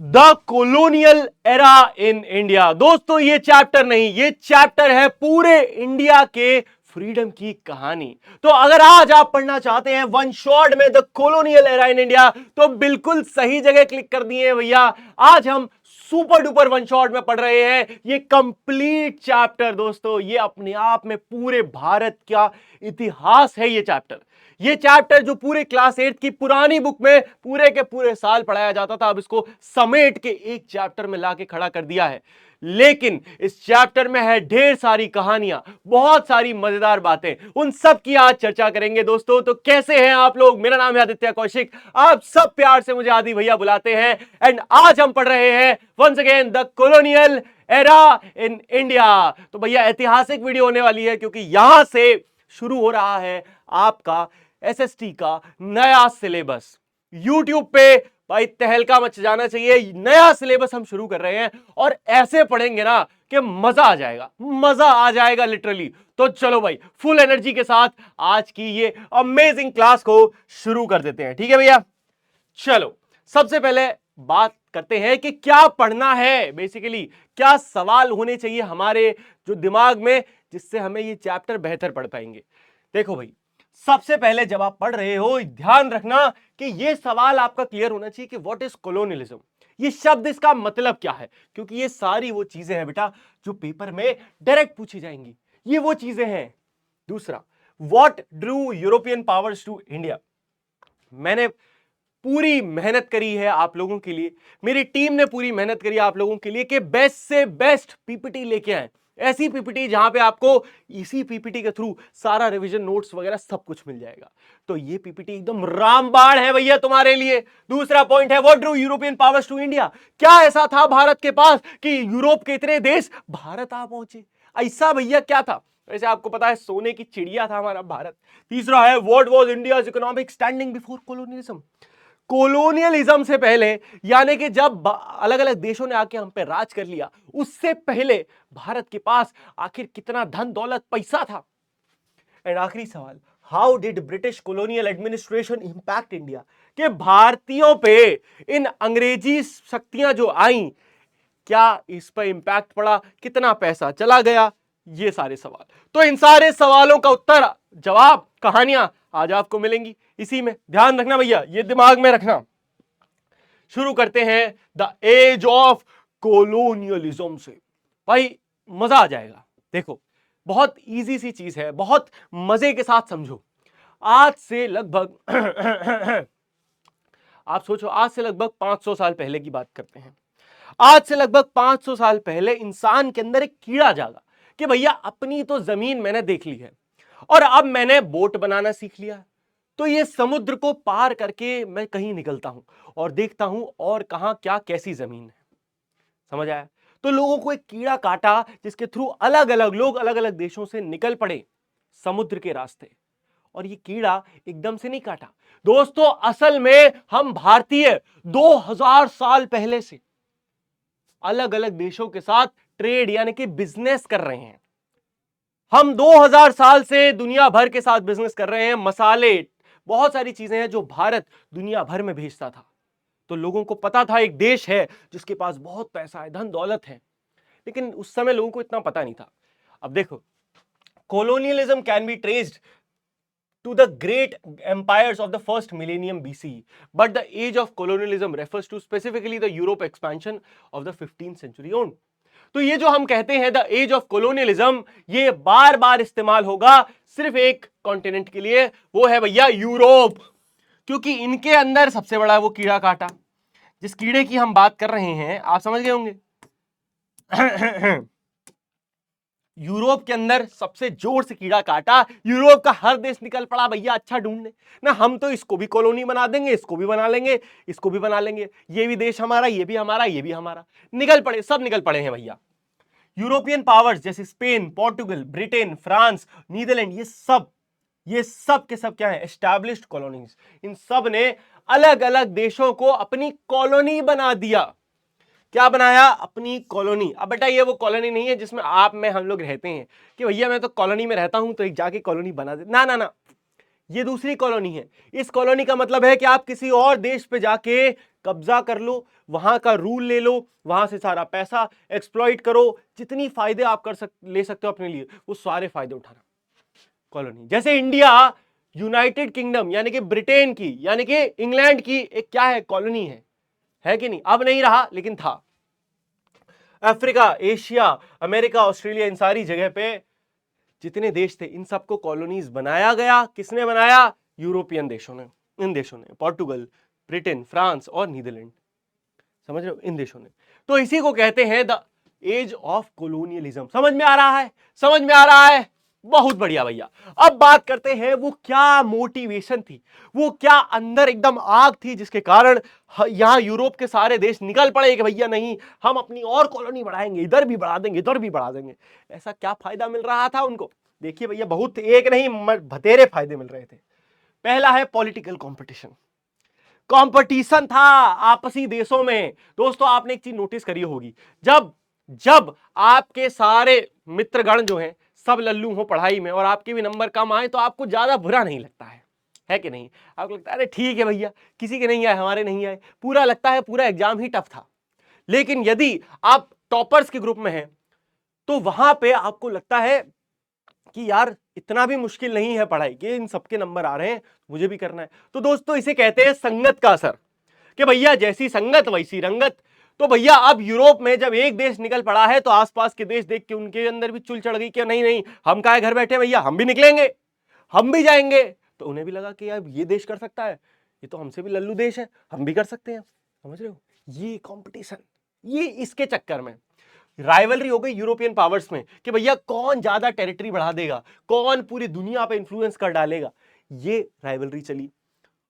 The colonial era in India. दोस्तों ये chapter नहीं, ये चैप्टर है पूरे इंडिया के फ्रीडम की कहानी। तो अगर आज आप पढ़ना चाहते हैं वन शॉट में the colonial era in India, तो बिल्कुल सही जगह क्लिक कर दिए हैं भैया। आज हम सुपर डुपर वन शॉट में पढ़ रहे हैं ये कंप्लीट चैप्टर। दोस्तों ये अपने आप में पूरे भारत का इतिहास है। ये चैप्टर जो पूरे क्लास 8 की पुरानी बुक में पूरे के पूरे साल पढ़ाया जाता था, अब इसको समेट के एक चैप्टर में लाके खड़ा कर दिया है। लेकिन इस चैप्टर में है ढेर सारी कहानियां, बहुत सारी मजेदार बातें, उन सब की आज चर्चा करेंगे। दोस्तों तो कैसे हैं आप लोग? मेरा नाम है आदित्य कौशिक, आप सब प्यार से मुझे आदि भैया बुलाते हैं। एंड आज हम पढ़ रहे हैं once again the colonial era in India. तो भैया ऐतिहासिक वीडियो होने वाली है, क्योंकि यहां से शुरू हो रहा है आपका एसएसटी का नया सिलेबस। यूट्यूब पे भाई तहलका मच जाना चाहिए, नया सिलेबस हम शुरू कर रहे हैं और ऐसे पढ़ेंगे ना कि मजा आ जाएगा लिटरली। तो चलो भाई फुल एनर्जी के साथ आज की ये अमेजिंग क्लास को शुरू कर देते हैं, ठीक है भैया? चलो सबसे पहले बात करते हैं कि क्या पढ़ना है, बेसिकली क्या सवाल होने चाहिए हमारे जो दिमाग में, जिससे हमें ये चैप्टर बेहतर पढ़ पाएंगे। देखो भाई, सबसे पहले जब आप पढ़ रहे हो ध्यान रखना कि यह सवाल आपका क्लियर होना चाहिए कि व्हाट इज कॉलोनियलिज्म, ये शब्द इसका मतलब क्या है, क्योंकि ये सारी वो चीजें हैं बेटा जो पेपर में डायरेक्ट पूछी जाएंगी, ये वो चीजें हैं। दूसरा, what drew European powers to India. मैंने पूरी मेहनत करी है आप लोगों के लिए, मेरी टीम ने पूरी मेहनत करी आप लोगों के लिए कि बेस्ट से बेस्ट पीपीटी लेके आए, ऐसी पीपीटी जहां पे आपको इसी पीपीटी के थ्रू सारा रिवीजन नोट्स वगैरह सब कुछ मिल जाएगा। तो ये पीपीटी एकदम रामबाण है भैया तुम्हारे लिए। दूसरा पॉइंट है what drew European powers to India. क्या ऐसा था भारत के पास कि यूरोप के इतने देश भारत आ पहुंचे? ऐसा भैया क्या था? वैसे आपको पता है सोने की चिड़िया था हमारा भारत। तीसरा है what was India's economic standing before colonialism. Colonialism से पहले, यानी कि जब अलग अलग देशों ने आके हम पे राज कर लिया, उससे पहले भारत के पास आखिर कितना धन दौलत पैसा था। एंड आखिरी सवाल, how did British colonial administration impact India, कि भारतीयों पे इन अंग्रेजी शक्तियां जो आई, क्या इस पर इंपैक्ट पड़ा, कितना पैसा चला गया, ये सारे सवाल। तो इन सारे सवालों का उत्तर, जवाब, कहानियां आज आपको मिलेंगी इसी में। ध्यान रखना भैया, ये दिमाग में रखना। शुरू करते हैं द एज ऑफ कॉलोनियलिज्म से। भाई मजा आ जाएगा। देखो बहुत इजी सी चीज है, बहुत मजे के साथ समझो। आज से लगभग आप सोचो, आज से लगभग 500 साल पहले की बात करते हैं। आज से लगभग 500 साल पहले इंसान के अंदर एक कीड़ा जागा कि भैया अपनी तो जमीन मैंने देख ली है और अब मैंने बोट बनाना सीख लिया, तो ये समुद्र को पार करके मैं कहीं निकलता हूं और देखता हूं और कहां क्या कैसी जमीन है। समझ आया? तो लोगों को एक कीड़ा काटा जिसके थ्रू अलग अलग लोग अलग अलग देशों से निकल पड़े समुद्र के रास्ते। और ये कीड़ा एकदम से नहीं काटा दोस्तों, असल में हम भारतीय 2000 साल पहले से अलग अलग देशों के साथ ट्रेड यानी कि बिजनेस कर रहे हैं। हम 2000 साल से दुनिया भर के साथ बिजनेस कर रहे हैं। मसाले, बहुत सारी चीजें हैं जो भारत दुनिया भर में भेजता था। तो लोगों को पता था एक देश है जिसके पास बहुत पैसा है, धन दौलत है, लेकिन उस समय लोगों को इतना पता नहीं था। अब देखो, colonialism can be traced to the great empires of the first millennium BCE, but the age of colonialism refers to specifically the Europe expansion of the 15th century on। तो ये जो हम कहते हैं द एज ऑफ कॉलोनियलिज्म, ये बार बार इस्तेमाल होगा सिर्फ एक कॉन्टिनेंट के लिए, वो है भैया यूरोप, क्योंकि इनके अंदर सबसे बड़ा वो कीड़ा काटा। जिस कीड़े की हम बात कर रहे हैं आप समझ गए होंगे। यूरोप के अंदर सबसे जोर से कीड़ा काटा, यूरोप का हर देश निकल पड़ा भैया अच्छा ढूंढने ना, हम तो इसको भी कॉलोनी बना देंगे, इसको भी बना लेंगे, इसको भी बना लेंगे, ये भी देश हमारा, ये भी हमारा, ये भी हमारा। निकल पड़े, सब निकल पड़े हैं भैया। यूरोपियन पावर्स जैसे Spain, Portugal, Britain, France, Netherlands, ये सब के सब क्या है? Established colonies. इन सब ने अलग अलग देशों को अपनी कॉलोनी बना दिया। क्या बनाया? अपनी कॉलोनी। अब बेटा ये वो कॉलोनी नहीं है जिसमें आप में हम लोग रहते हैं कि भैया मैं तो कॉलोनी में रहता हूं तो एक जाके कॉलोनी बना दे, ना ना ना, ये दूसरी कॉलोनी है। इस कॉलोनी का मतलब है कि आप किसी और देश पे जाके कब्जा कर लो, वहां का रूल ले लो, वहां से सारा पैसा एक्सप्लॉइट करो, जितनी फायदे आप ले सकते हो अपने लिए, वो सारे फायदे उठाना। कॉलोनी जैसे इंडिया यूनाइटेड किंगडम यानी कि ब्रिटेन की यानी कि इंग्लैंड की एक क्या है, कॉलोनी है कि नहीं? अब नहीं रहा लेकिन था। अफ्रीका, एशिया, अमेरिका, ऑस्ट्रेलिया, इन सारी जगह पे जितने देश थे इन सबको कॉलोनीज बनाया गया। किसने बनाया? यूरोपियन देशों ने। इन देशों ने पोर्टुगल, ब्रिटेन, फ्रांस और नीदरलैंड, समझ रहे हो, इन देशों ने। तो इसी को कहते हैं द एज ऑफ कोलोनियलिज्म। समझ में आ रहा है? समझ में आ रहा है? बहुत बढ़िया भैया। अब बात करते हैं वो क्या मोटिवेशन थी, वो क्या अंदर एकदम आग थी जिसके कारण यहां यूरोप के सारे देश निकल पड़े कि भैया नहीं, हम अपनी और कॉलोनी बढ़ाएंगे, इधर भी बढ़ा देंगे, इधर भी बढ़ा देंगे। ऐसा क्या फायदा मिल रहा था उनको? देखिए भैया, बहुत एक नहीं बतेरे फायदे मिल रहे थे। पहला है पॉलिटिकल कॉम्पिटिशन। कंपटीशन था आपसी देशों में। दोस्तों आपने एक चीज नोटिस करी होगी, जब जब आपके सारे मित्रगण जो हैं सब लल्लू हो पढ़ाई में और आपके भी नंबर कम आए तो आपको ज्यादा बुरा नहीं लगता है कि नहीं? आपको लगता है अरे ठीक है भैया, किसी के नहीं आए, हमारे नहीं आए, पूरा लगता है पूरा एग्जाम ही टफ था। लेकिन यदि आप टॉपर्स के ग्रुप में हैं तो वहां पे आपको लगता है कि यार इतना भी मुश्किल नहीं है पढ़ाई कि इन सबके नंबर आ रहे हैं, मुझे भी करना है। तो दोस्तों इसे कहते हैं संगत का असर, कि भैया जैसी संगत वैसी रंगत। तो भैया अब यूरोप में जब एक देश निकल पड़ा है तो आसपास के देश देख के उनके अंदर भी चुल चढ़ गई कि नहीं नहीं, हम काहे घर बैठे भैया, हम भी निकलेंगे, हम भी जाएंगे। तो उन्हें भी लगा कि यार ये देश कर सकता है, ये तो हमसे भी लल्लू देश है, हम भी कर सकते हैं। समझ रहे हो? ये कंपटीशन, ये इसके चक्कर में राइवलरी हो गई यूरोपियन पावर्स में कि भैया कौन ज्यादा टेरिटरी बढ़ा देगा, कौन पूरी दुनिया पे इंफ्लुएंस कर डालेगा, ये राइवलरी चली।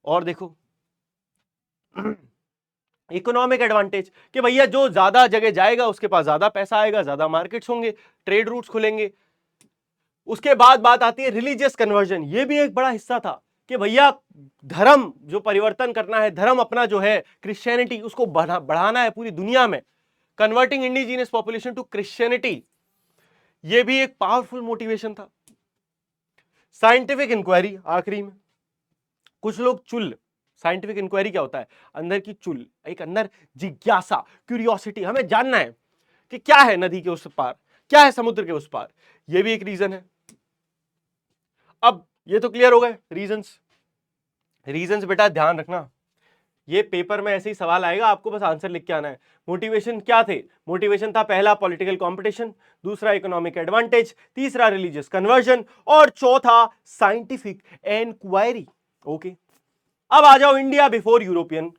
और देखो इकोनॉमिक एडवांटेज कि भैया जो ज्यादा जगह जाएगा उसके पास ज्यादा पैसा आएगा, ज्यादा मार्केट्स होंगे, ट्रेड रूट्स खुलेंगे। उसके बाद बात आती है रिलीजियस कन्वर्जन। ये भी एक बड़ा हिस्सा था कि भैया धर्म जो परिवर्तन करना है, धर्म अपना जो है क्रिश्चियनिटी उसको बढ़ाना है पूरी दुनिया में। Converting indigenous population to Christianity, ये भी एक पावरफुल मोटिवेशन था। साइंटिफिक इंक्वायरी आखिरी में, कुछ लोग चुल, साइंटिफिक इंक्वायरी क्या होता है? अंदर की चुल, एक अंदर जिज्ञासा, क्यूरियोसिटी, हमें जानना है कि क्या है नदी के उस पार, क्या है समुद्र के उस पार। ये भी एक रीजन है। अब ये तो क्लियर हो गए रीजंस। रीजंस बेटा ध्यान रखना, ये पेपर में ऐसे ही सवाल आएगा, आपको बस आंसर लिख के आना है। मोटिवेशन क्या थे? मोटिवेशन था पहला पॉलिटिकल कंपटीशन, दूसरा इकोनॉमिक एडवांटेज, तीसरा रिलीजियस कन्वर्जन और चौथा साइंटिफिक इंक्वायरी। ओके, अब आ जाओ India before European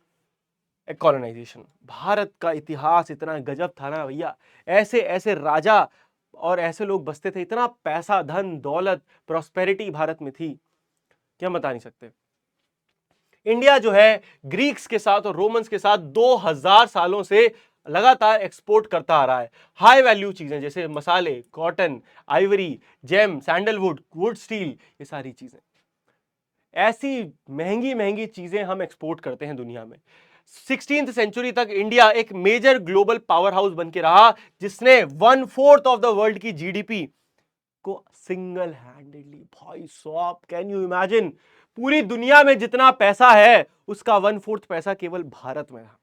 colonization. Bharat का इतिहास इतना गजब था ना भैया, ऐसे ऐसे राजा और ऐसे लोग बसते थे, इतना पैसा, धन, दौलत, प्रॉस्पेरिटी भारत में थी कि हम बता नहीं सकते। इंडिया जो है ग्रीक्स के साथ और रोमन्स के साथ 2000 सालों से लगातार एक्सपोर्ट करता आ रहा है हाई वैल्यू चीजें जैसे मसाले, cotton, ivory, gem, sandalwood, wood steel, ये सारी चीजें, ऐसी महंगी महंगी चीजें हम एक्सपोर्ट करते हैं दुनिया में। 16th सेंचुरी तक इंडिया एक मेजर ग्लोबल पावर हाउस बन के रहा जिसने 1/4 ऑफ द वर्ल्ड की जीडीपी को सिंगल हैंडेडली, भाई साहब कैन यू इमेजिन, पूरी दुनिया में जितना पैसा है उसका 1/4 पैसा केवल भारत में रहा।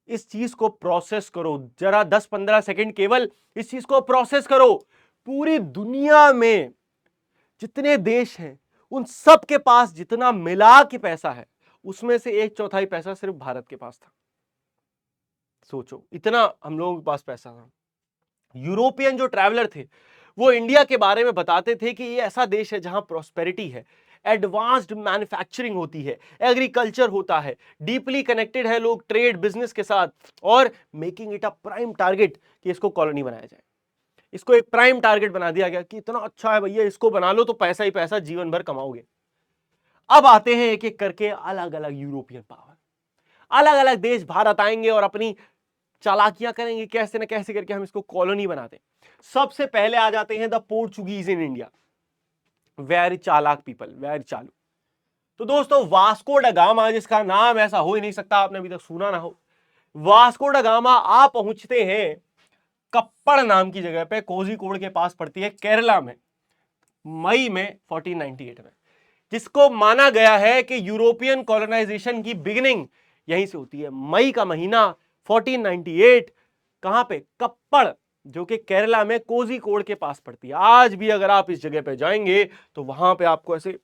इस चीज को प्रोसेस करो जरा, 10-15 सेकंड केवल इस चीज को प्रोसेस करो। पूरी दुनिया में जितने देश हैं उन सब के पास जितना मिला के पैसा है उसमें से 1/4 पैसा सिर्फ भारत के पास था। सोचो इतना हम लोगों के पास पैसा था। यूरोपियन जो ट्रैवलर थे वो इंडिया के बारे में बताते थे कि ये ऐसा देश है जहां प्रॉस्पेरिटी है, एडवांस्ड मैन्युफैक्चरिंग होती है, एग्रीकल्चर होता है, डीपली कनेक्टेड है लोग ट्रेड बिजनेस के साथ, और making it a prime target कि इसको कॉलोनी बनाया जाए। इसको एक प्राइम टारगेट बना दिया गया कि इतना अच्छा है भैया, इसको बना लो तो पैसा ही पैसा जीवन भर कमाओगे। अब आते हैं एक एक करके अलग अलग यूरोपियन पावर, अलग अलग देश भारत आएंगे और अपनी चालाकियां करेंगे, कैसे न कैसे करके हम इसको कॉलोनी बनाते। सबसे पहले आ जाते हैं the Portuguese in India, very चालाक पीपल, वेरी चालू। तो दोस्तों वास्को ड गामा, जिसका नाम ऐसा हो ही नहीं सकता आपने अभी तक सुना ना हो, वास्को ड गामा आप पहुंचते हैं कप्पड़ नाम की जगह पे, कोझिकोड के पास पड़ती है केरला में। मई में 1498 में, जिसको माना गया है कि यूरोपियन कॉलोनाइजेशन की बिगिनिंग यहीं से होती है। मई का महीना 1498, कहां पे? कप्पड़, जो कि केरला में कोझिकोड के पास पड़ती है। आज भी अगर आप इस जगह पे जाएंगे तो वहां पे आपको ऐसे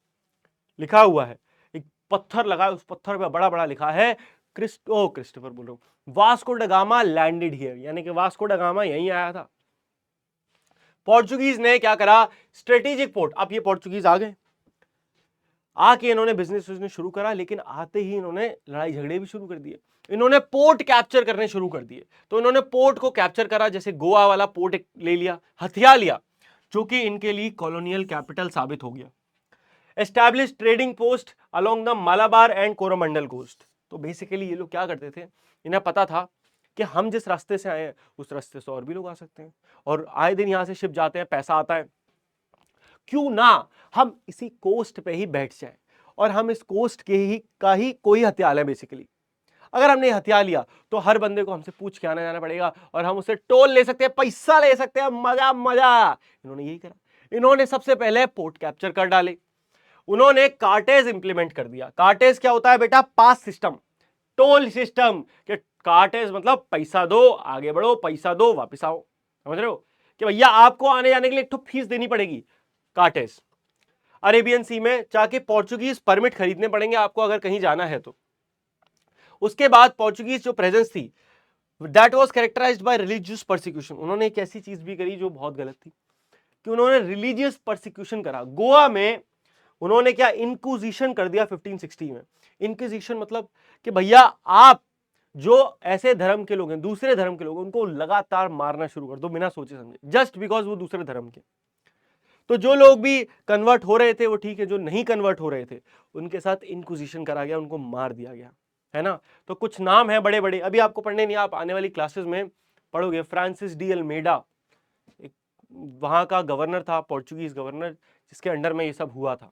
लिखा हुआ है, एक पत्थर लगा है, उस पत्थर पे बड़ा बड़ा लिखा है क्रिस्टोफर बोल रहा हूं, Vasco da Gama landed here, यानी कि वास्को ड गामा यहीं आया था। पोर्चुगीज ने क्या करा? स्ट्रेटेजिक पोर्ट, अब ये पोर्चुगीज आ गए, आके इन्होंने बिजनेस शुरू करा, लेकिन आते ही इन्होंने लड़ाई झगड़े भी शुरू कर दिए। इन्होंने पोर्ट कैप्चर करने शुरू कर दिए। तो इन्होंने पोर्ट को कैप्चर करा, जैसे गोवा वाला पोर्ट ले लिया, हथिया लिया, जो कि इनके लिए कॉलोनियल कैपिटल साबित हो गया। Establish trading post along the Malabar and Coromandel coast. तो बेसिकली ये लोग क्या करते थे, इन्हें पता था कि हम जिस रास्ते से आए हैं उस रास्ते से और भी लोग आ सकते हैं, और आए दिन यहां से शिप जाते हैं, पैसा आता है, क्यों ना हम इसी कोस्ट पे ही बैठ जाएं और हम इस कोस्ट के ही कोई हथियार है। बेसिकली अगर हमने हथियार लिया तो हर बंदे को हमसे पूछ के आना जाना पड़ेगा, और हम उससे टोल ले सकते हैं, पैसा ले सकते हैं, मजा मजा। इन्होंने यही करा। इन्होंने सबसे पहले पोर्ट कैप्चर कर डाले। उन्होंने कार्टेज इंप्लीमेंट कर दिया। कार्टेज क्या होता है बेटा? पास सिस्टम, टोल सिस्टम। कि कार्टेज मतलब पैसा दो आगे बढ़ो, पैसा दो वापस आओ, समझ रहे हो? कि भैया आपको आने जाने के लिए एक तो फीस देनी पड़ेगी, कार्टेज। अरेबियन सी में जाके पोर्चुगीज परमिट खरीदने पड़ेंगे आपको अगर कहीं जाना है तो। उसके बाद पोर्चुगीज जो प्रेजेंस थी, that was characterized by religious persecution. उन्होंने एक ऐसी चीज भी करी जो बहुत गलत थी, कि उन्होंने रिलीजियस परसिक्यूशन करा। गोवा में उन्होंने क्या? इंक्विजिशन कर दिया 1560 में। इंक्विजिशन मतलब कि भैया आप जो ऐसे धर्म के लोग हैं, दूसरे धर्म के लोग, उनको लगातार मारना शुरू कर दो बिना सोचे समझे, जस्ट बिकॉज वो दूसरे धर्म के। तो जो लोग भी कन्वर्ट हो रहे थे वो ठीक है, जो नहीं कन्वर्ट हो रहे थे उनके साथ इंक्विजिशन करा गया, उनको मार दिया गया, है ना? तो कुछ नाम है बड़े बड़े, अभी आपको पढ़ने नहीं, आप आने वाली क्लासेस में पढ़ोगे। फ्रांसिस डी अल्मेडा, एक वहां का गवर्नर था, पोर्चुगीज गवर्नर, जिसके अंडर में ये सब हुआ था।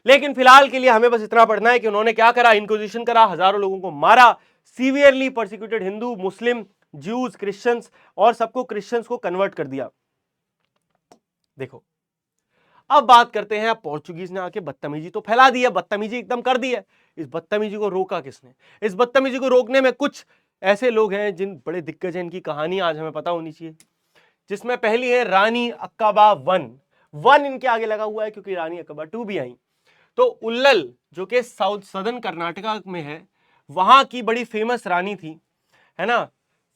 लेकिन फिलहाल के लिए हमें बस इतना पढ़ना है कि उन्होंने क्या करा? इंक्विजिशन करा, हजारों लोगों को मारा, सीवियरली परसिक्यूटेड हिंदू, मुस्लिम, ज्यूज, क्रिश्चियंस, और सबको क्रिश्चियंस को कन्वर्ट कर दिया। देखो अब बात करते हैं, पोर्चुगीज ने आके बदतमीजी तो फैला दी है, बदतमीजी एकदम कर दी है। इस बदतमीजी को रोका किसने? इस बदतमीजी को रोकने में कुछ ऐसे लोग हैं जिन बड़े दिग्गज हैं, इनकी कहानी आज हमें पता होनी चाहिए। जिसमें पहली है रानी अक्काबा वन इनके आगे लगा हुआ है क्योंकि रानी अक्काबा 2 भी आई। तो उल्लल जो कि साउथ सदर्न कर्नाटका में है, वहां की बड़ी फेमस रानी थी, है ना?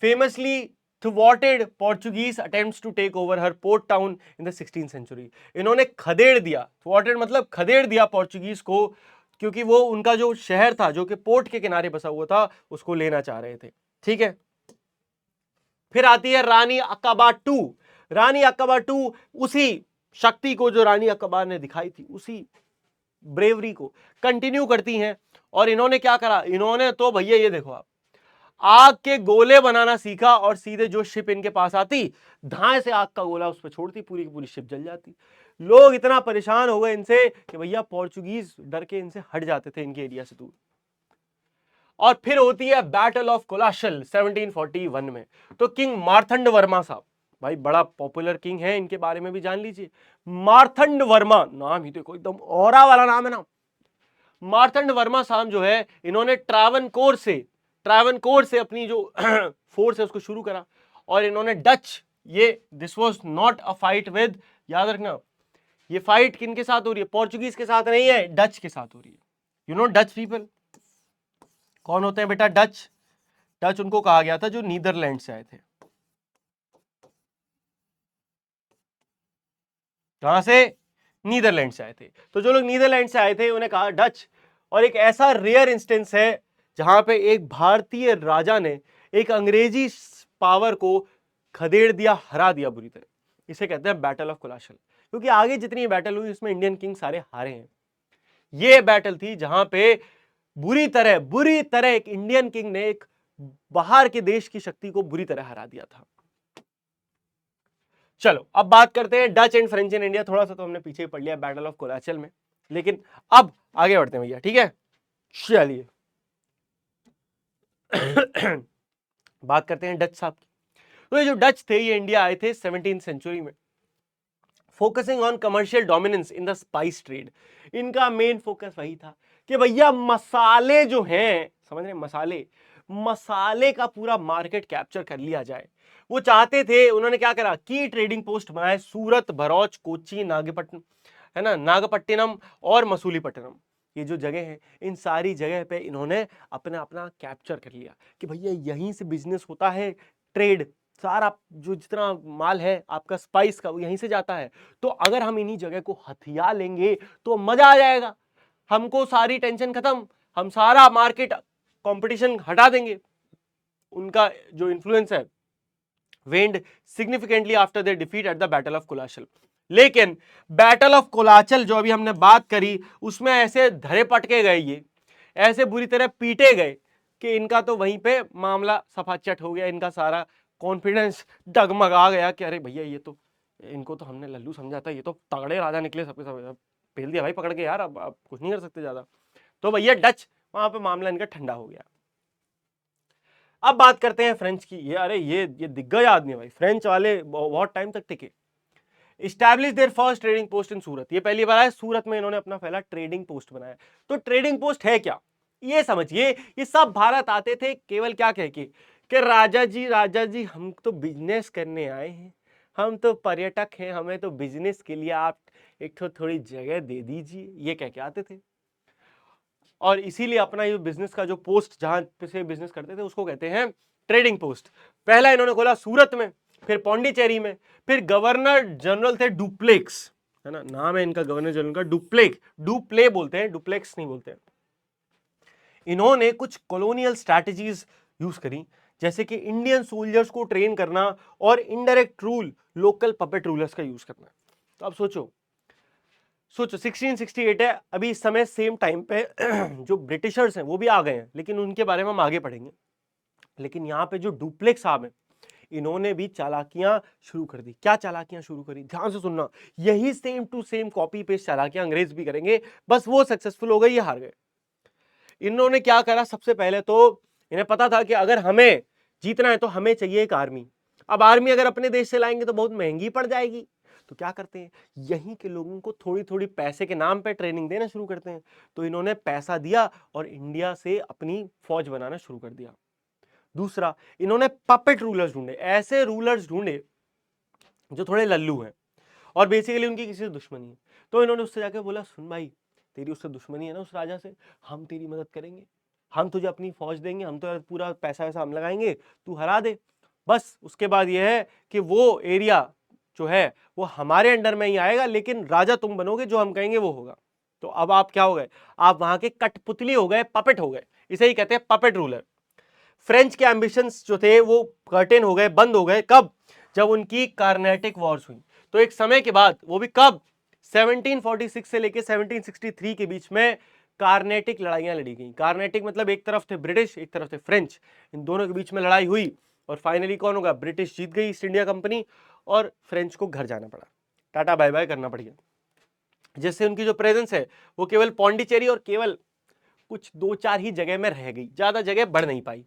Famously thwarted Portuguese attempts to take over her port town in the 16th century। इन्होंने खदेड़ दिया, thwarted मतलब खदेड़ दिया पोर्चुगीज को, क्योंकि वो उनका जो शहर था जो कि पोर्ट के किनारे बसा हुआ था उसको लेना चाह रहे थे। ठीक है, फिर आती है रानी अक्काबा 2। रानी अक्काबा 2 उसी शक्ति को जो रानी अक्काबा ने दिखाई थी, उसी ब्रेवरी को कंटिन्यू करती हैं। और इन्होंने क्या करा? इन्होंने तो भैया ये देखो, आप आग के गोले बनाना सीखा, और सीधे जो शिप इनके पास आती, धाए से आग का गोला उस पर छोड़ती, पूरी की पूरी शिप जल जाती। लोग इतना परेशान हो गए इनसे कि भैया पोर्चुगीज डर के इनसे हट जाते थे, इनके एरिया से दूर। और फिर होती है बैटल ऑफ कोलाशल 1741 में। तो किंग मार्तंड वर्मा साहब, भाई बड़ा पॉपुलर किंग है, इनके बारे में भी जान लीजिए। मार्तंड वर्मा, नाम ही देखो एकदम औरा वाला नाम है ना। मार्तंड वर्मा साहब जो है, इन्होंने ट्रावनकोर से अपनी जो फोर्स है उसको शुरू करा, और इन्होंने डच, ये this was not a fight with, याद रखना ये फाइट किनके साथ हो रही है? पोर्चुगीज के साथ नहीं है, डच के साथ हो रही है। यू नो डच पीपल कौन होते हैं बेटा? डच। डच उनको कहा गया था जो नीदरलैंड से आए थे। कहां से? नीदरलैंड से आए थे। तो जो लोग नीदरलैंड से आए थे उन्हें कहा डच। और एक ऐसा रेयर इंस्टेंस है जहां पे एक भारतीय राजा ने एक अंग्रेजी पावर को खदेड़ दिया, हरा दिया बुरी तरह। इसे कहते हैं बैटल ऑफ कोलाशल। क्योंकि आगे जितनी बैटल हुई उसमें इंडियन किंग सारे हारे हैं। यह बैटल थी जहां पे बुरी तरह एक इंडियन किंग ने एक बाहर के देश की शक्ति को बुरी तरह हरा दिया था। चलो अब बात करते हैं Dutch and French in India. थोड़ा सा तो हमने पीछे ही पढ़ लिया बैटल ऑफ कोलाचल में, लेकिन अब आगे बढ़ते हैं भैया। ठीक है, चलिए बात करते हैं डच साहब की। तो ये जो डच थे ये इंडिया आए थे 17th सेंचुरी में। Focusing on commercial dominance in the spice trade. इनका मेन फोकस वही था कि भैया मसाले जो हैं, समझ रहे, मसाले का पूरा मार्केट कैप्चर कर लिया जाए। वो चाहते थे, उन्होंने क्या करा, की ट्रेडिंग पोस्ट बनाए सूरत, भरूच, कोच्चि, नागपट्टनम, है ना, नागपट्टिनम और मसूलीपट्टनम। ये जो जगह है, इन सारी जगह पे इन्होंने अपना अपना कैप्चर कर लिया कि भैया यहीं से बिजनेस होता है, ट्रेड सारा जो जितना माल है आपका स्पाइस का वो यहीं से जाता है। तो अगर हम इन्हीं जगह को हथिया लेंगे तो मजा आ जाएगा, हमको सारी टेंशन खत्म, हम सारा मार्केट कंपटीशन हटा देंगे। उनका जो इन्फ्लुएंस है waned significantly after their defeat at the Battle of Colachel. लेकिन बैटल ऑफ कोलाचल जो अभी हमने बात करी, उसमें ऐसे धरे पटके गए, ये ऐसे बुरी तरह पीटे गए कि इनका तो वहीं पे मामला सफाचट हो गया, इनका सारा कॉन्फिडेंस डगमगा गया कि अरे भैया ये तो, इनको तो हमने लल्लू समझा था, ये तो तगड़े राजा निकले, सबके सब पेल दिया भाई पकड़ के यार, अब कुछ नहीं कर सकते ज्यादा। तो भैया डच वहां पे मामला इनका ठंडा हो गया। अब बात करते हैं फ्रेंच की। ये अरे ये दिग्गज आदमी है भाई, फ्रेंच वाले बहुत टाइम तक टिके। Establish there first trading post in Surat. ये पहली बार है सूरत में इन्होंने अपना पहला ट्रेडिंग पोस्ट बनाया। तो ट्रेडिंग पोस्ट है क्या, ये समझिए। ये सब भारत आते थे केवल क्या कह के कि राजा जी हम तो बिजनेस करने आए हैं, हम तो पर्यटक हैं, हमें तो बिजनेस के लिए आप एक थोड़ी जगह दे दीजिए, ये कह के आते थे। और इसीलिए अपना ये बिजनेस का जो पोस्ट जहां से बिजनेस करते थे उसको कहते हैं ट्रेडिंग पोस्ट। पहला इन्होंने खोला सूरत में, फिर पौंडीचेरी में, फिर गवर्नर जनरल थे डुप्लेक्स, है ना, नाम है इनका गवर्नर जनरल का, डुप्ले बोलते हैं, डुप्लेक्स नहीं बोलते हैं। इन्होंने कुछ कॉलोनियल स्ट्रैटेजीज यूज करी, जैसे कि इंडियन सोल्जर्स को ट्रेन करना और indirect rule, local puppet rulers का यूज करना। तो अब सोचो 1668 है, अभी इस समय सेम टाइम पे जो ब्रिटिशर्स हैं वो भी आ गए हैं, लेकिन उनके बारे में हम आगे पढ़ेंगे। लेकिन यहाँ पे जो डुप्लेक्स साहब हैं, इन्होंने भी चालाकियां शुरू कर दी। क्या चालाकियां शुरू करी, ध्यान से सुनना, यही same to same copy paste चालाकियां अंग्रेज भी करेंगे, बस वो सक्सेसफुल हो गए, ये हार गए। इन्होंने क्या करा, सबसे पहले तो इन्हें पता था कि अगर हमें जीतना है तो हमें चाहिए एक आर्मी। अब आर्मी अगर अपने देश से लाएंगे तो बहुत महंगी पड़ जाएगी, तो क्या करते हैं, यहीं के लोगों को थोड़ी थोड़ी पैसे के नाम पे ट्रेनिंग देना शुरू करते हैं। तो इन्होंने पैसा दिया और इंडिया से अपनी फौज बनाना शुरू कर दिया। दूसरा, इन्होंने पपेट रूलर्स ढूंढे, ऐसे रूलर्स ढूंढे जो थोड़े लल्लू हैं और बेसिकली उनकी किसी से दुश्मनी है। तो इन्होंने उससे जाके बोला, सुन भाई, तेरी उससे दुश्मनी है ना उस राजा से, हम तेरी मदद करेंगे, हम तुझे अपनी फौज देंगे, हम तो पूरा पैसा वैसा हम लगाएंगे, तू हरा दे। बस उसके बाद यह है कि वो एरिया जो है वो हमारे अंडर में ही आएगा, लेकिन राजा तुम बनोगे, जो हम कहेंगे वो होगा। तो अब आप क्या हो गए, आप वहां के कठपुतली हो गए, पपेट हो गए, इसे ही कहते हैं पपेट रूलर। फ्रेंच के एम्बिशंस जो थे वो कर्टेन हो गए, बंद हो गए। कब, जब उनकी कार्नेटिक वॉर्स हुई। तो एक समय के बाद, वो भी कब, 1746 से लेके 1763 के बीच में कार्नेटिक लड़ाइयां लड़ी गई। कार्नेटिक मतलब एक तरफ थे ब्रिटिश, एक तरफ थे फ्रेंच, इन दोनों के बीच में लड़ाई हुई और फाइनली कौन होगा, ब्रिटिश जीत गई ईस्ट इंडिया कंपनी और फ्रेंच को घर जाना पड़ा, टाटा बाय बाय करना पड़ गया। जिससे उनकी जो प्रेजेंस है वो केवल पौंडीचेरी और केवल कुछ 2-4 ही जगह में रह गई, ज्यादा जगह बढ़ नहीं पाई।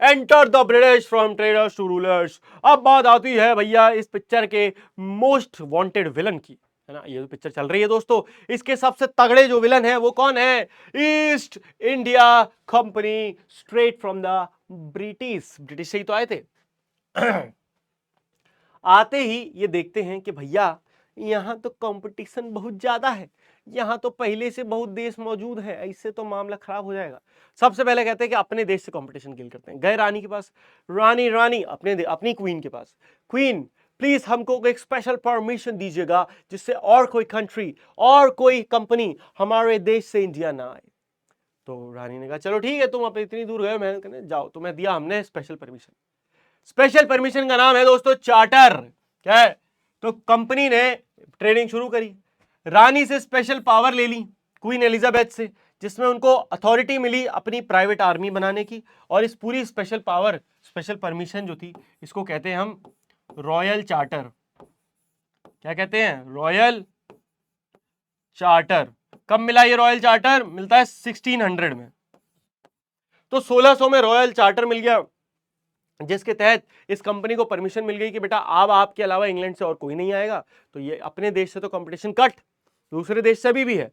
Enter the British from traders to rulers. अब बात आती है भैया इस पिक्चर के मोस्ट वांटेड विलन की, है ना। ये जो पिक्चर चल रही है दोस्तों, इसके सबसे तगड़े जो विलन है वो कौन है, east India company, straight from the British से ही तो आए थे। आते ही ये देखते हैं कि भैया यहां तो कंपटीशन बहुत ज्यादा है, यहां तो पहले से बहुत देश मौजूद है, इससे तो मामला खराब हो जाएगा। सबसे पहले कहते हैं कि अपने देश से कंपटीशन किल करते हैं। गए रानी के पास, रानी अपनी क्वीन के पास, क्वीन प्लीज हमको एक स्पेशल परमिशन दीजिएगा जिससे और कोई कंट्री और कोई कंपनी हमारे देश से इंडिया ना आए। तो रानी ने कहा चलो ठीक है, तुम अपने इतनी दूर गए, मैं कहने जाओ, तुम्हें दिया हमने स्पेशल परमिशन। स्पेशल परमिशन का नाम है दोस्तों चार्टर। क्या है, तो कंपनी ने ट्रेनिंग शुरू करी, रानी से स्पेशल पावर ले ली, क्वीन एलिजाबेथ से, जिसमें उनको अथॉरिटी मिली अपनी प्राइवेट आर्मी बनाने की। और इस पूरी स्पेशल पावर, स्पेशल परमिशन जो थी, इसको कहते हैं हम रॉयल चार्टर। क्या कहते हैं, रॉयल चार्टर। कब मिला ये रॉयल चार्टर, मिलता है 1600 में। तो 1600 में रॉयल चार्टर मिल गया जिसके तहत इस कंपनी को परमिशन मिल गई कि बेटा अब आपके अलावा इंग्लैंड से और कोई नहीं आएगा, तो ये अपने देश से तो कंपटीशन कट, दूसरे देश से भी है,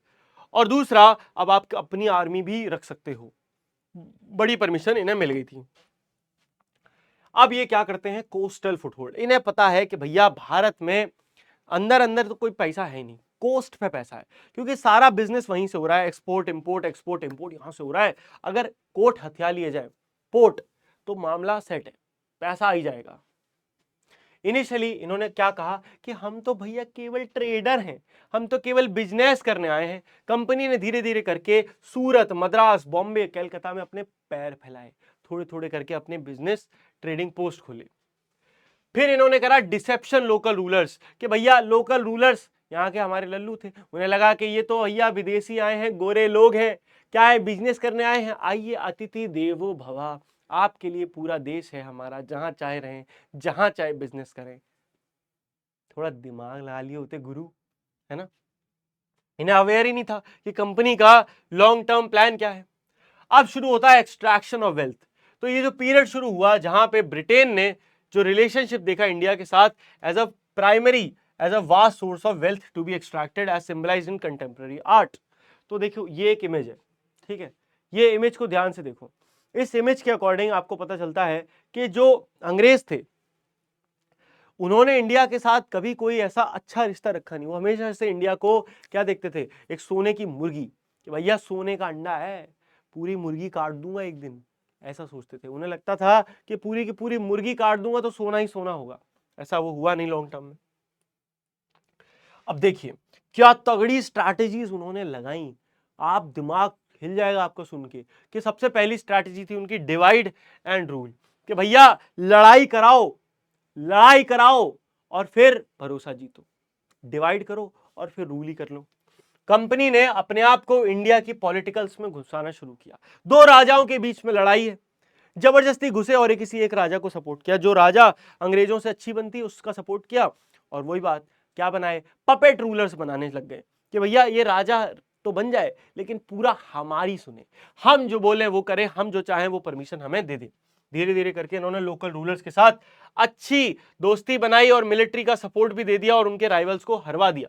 और दूसरा अब आप अपनी आर्मी भी रख सकते हो। बड़ी परमिशन इन्हें मिल गई थी। अब ये क्या करते हैं, कोस्टल फुटहोल्ड। इन्हें पता है कि भैया भारत में अंदर अंदर तो कोई पैसा है नहीं, कोस्ट पे पैसा है, क्योंकि सारा बिजनेस वहीं से हो रहा है, एक्सपोर्ट इंपोर्ट यहां से हो रहा है। अगर कोर्ट हथिया लिए जाए पोर्ट, तो मामला सेट है, पैसा आ ही जाएगा। इनिशियली इन्होंने क्या कहा कि हम तो भैया केवल ट्रेडर हैं, हम तो केवल बिजनेस करने आए हैं। कंपनी ने धीरे धीरे करके सूरत, मद्रास, बॉम्बे, कलकत्ता में अपने पैर फैलाए, थोड़े थोड़े करके अपने बिजनेस ट्रेडिंग पोस्ट खोले। फिर इन्होंने करा डिसेप्शन लोकल रूलर्स, कि भैया लोकल रूलर्स यहाँ के हमारे लल्लू थे, उन्हें लगा कि ये तो भैया विदेशी आए हैं, गोरे लोग हैं, क्या है बिजनेस करने आए हैं, आइए अतिथि देवो भवा, आपके लिए पूरा देश है हमारा, जहां चाहे रहें, जहां चाहे बिजनेस करें। थोड़ा दिमाग लगा लिए होते गुरु, है ना। इन्हें अवेयर ही नहीं था कि कंपनी का लॉन्ग टर्म प्लान क्या है। अब शुरू होता है एक्सट्रैक्शन ऑफ वेल्थ। तो ये जो पीरियड शुरू हुआ जहां पे ब्रिटेन ने जो रिलेशनशिप देखा इंडिया के साथ as a primary, as a vast source of wealth to be extracted as symbolized in contemporary art. तो देखो ये एक इमेज है, ठीक है, ये इमेज को ध्यान से देखो। इस इमेज के अकॉर्डिंग आपको पता चलता है कि जो अंग्रेज थे उन्होंने इंडिया के साथ कभी कोई ऐसा अच्छा रिश्ता रखा नहीं। वो हमेशा से इंडिया को क्या देखते थे, एक सोने की मुर्गी, कि भैया सोने का अंडा है, पूरी मुर्गी काट दूंगा एक दिन, ऐसा सोचते थे। उन्हें लगता था कि पूरी की पूरी मुर्गी काट दूंगा तो सोना ही सोना होगा। ऐसा वो हुआ नहीं लॉन्ग टर्म में। अब देखिए क्या तगड़ी स्ट्रैटेजीज उन्होंने लगाई, आप दिमाग हिल जाएगा आपको सुन के। कि सबसे पहली स्ट्रैटेजी थी उनकी डिवाइड एंड रूल, कि भैया लड़ाई कराओ, लड़ाई कराओ और फिर भरोसा जीतो, डिवाइड करो और फिर रूल ही कर लो। कंपनी ने अपने आप को इंडिया की पॉलिटिकल्स में घुसाना शुरू किया। दो राजाओं के बीच में लड़ाई है, जबरदस्ती घुसे और किसी एक राजा को सपोर्ट किया। जो राजा अंग्रेजों से अच्छी बनती उसका सपोर्ट किया, और वही बात क्या बनाए, पपेट रूलर्स बनाने लग गए कि भैया ये राजा तो बन जाए लेकिन पूरा हमारी सुने, हम जो बोले वो करें, हम जो चाहें वो परमिशन हमें दे दे। धीरे धीरे करके इन्होंने लोकल रूलर्स के साथ अच्छी दोस्ती बनाई और मिलिट्री का सपोर्ट भी दे दिया और उनके राइवल्स को हरवा दिया।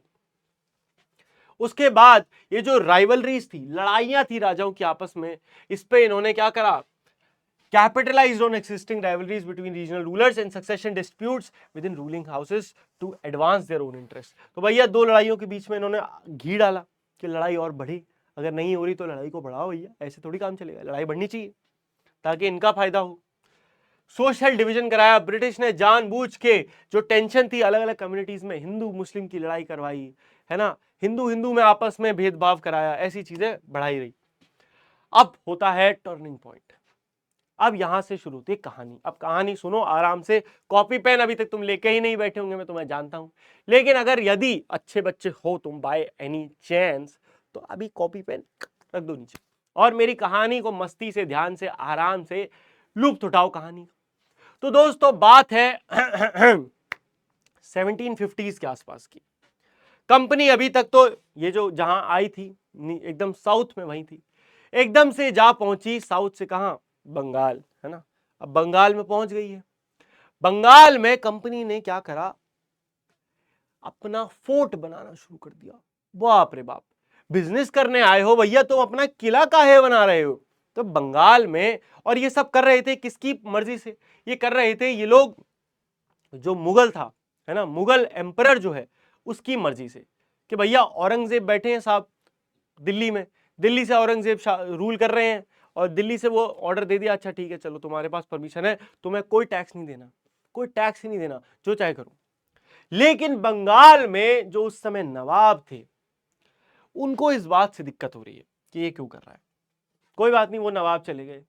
उसके बाद ये जो राइवलरीज थी, लड़ाइयां थी राजाओं की आपस में, इस पे इन्होंने क्या करा, capitalized on existing rivalries between regional rulers and succession disputes within ruling houses to advance their own interest। तो भैया दो लड़ाइयों के बीच में इन्होंने घी डाला कि लड़ाई और बढ़े, अगर नहीं हो रही तो लड़ाई को बढ़ाओ भैया, ऐसे थोड़ी काम चलेगा, लड़ाई बढ़नी चाहिए ताकि इनका फायदा हो। सोशल डिवीजन कराया, ब्रिटिश ने जानबूझ के जो टेंशन थी अलग अलग कम्युनिटीज में, हिंदू मुस्लिम की लड़ाई करवाई, है ना, हिंदू हिंदू में आपस में भेदभाव कराया, ऐसी चीजें बढ़ाई रही। अब होता है टर्निंग पॉइंट, अब यहां से शुरू होती है कहानी। अब कहानी सुनो आराम से, कॉपी पेन अभी तक तुम लेके ही नहीं बैठे होंगे, मैं तुम्हें जानता हूं, लेकिन अगर यदि अच्छे बच्चे हो तुम बाय एनी चांस, तो अभी कॉपी पेन रख दो नीचे और मेरी कहानी को मस्ती से, ध्यान से, आराम से लुत्फ उठाओ कहानी। तो दोस्तों बात है 1750s के आसपास की। कंपनी अभी तक तो ये जो जहां आई थी एकदम साउथ में वहीं थी, एकदम से जा पहुंची साउथ से कहां, बंगाल, है ना। अब बंगाल में पहुंच गई है। बंगाल में कंपनी ने क्या करा, अपना फोर्ट बनाना शुरू कर दिया। बाप रे बाप, बिजनेस करने आए हो भैया, तुम अपना किला काहे बना रहे हो। तो बंगाल में, और ये सब कर रहे थे किसकी मर्जी से, ये कर रहे थे ये लोग जो मुगल था, है ना, मुगल एम्परर जो है उसकी मर्जी से, कि भैया औरंगजेब बैठे हैं साहब दिल्ली में, दिल्ली से औरंगजेब रूल कर रहे हैं और दिल्ली से वो ऑर्डर दे दिया, अच्छा ठीक है चलो तुम्हारे पास परमिशन है, तुम्हें कोई टैक्स नहीं देना, कोई टैक्स ही नहीं देना, जो चाहे करो। लेकिन बंगाल में जो उस समय नवाब थे उनको इस बात से दिक्कत हो रही है कि ये क्यों कर रहा है। कोई बात नहीं, वो नवाब चले गए।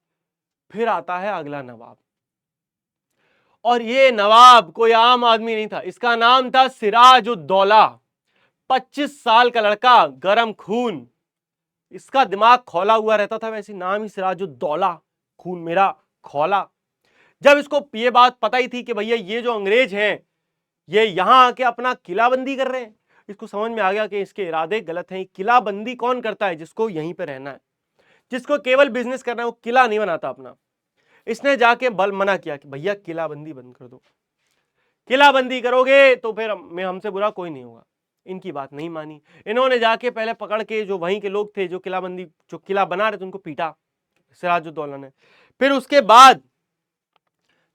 फिर आता है अगला नवाब, और ये नवाब कोई आम आदमी नहीं था, इसका नाम था सिराजुद्दौला। 25 साल का लड़का, गरम खून, इसका दिमाग खौला हुआ रहता था, वैसे नाम ही सिराजुद्दौला, खून मेरा खौला। जब इसको ये बात पता ही थी कि भैया ये जो अंग्रेज हैं ये यहां आके अपना किलाबंदी कर रहे हैं, इसको समझ में आ गया कि इसके इरादे गलत हैं। किलाबंदी कौन करता है, जिसको यहीं पे रहना है, जिसको केवल बिजनेस करना है, वो किला नहीं बनाता अपना। इसने जाके बल मना किया कि भैया किलाबंदी बंद कर दो, किलाबंदी करोगे तो फिर मैं हमसे बुरा कोई नहीं होगा। इनकी बात नहीं मानी। इन्होंने जाके पहले पकड़ के जो वहीं के लोग थे जो किलाबंदी जो किला बना रहे थे उनको पीटा सिराजुद्दौला ने। फिर उसके बाद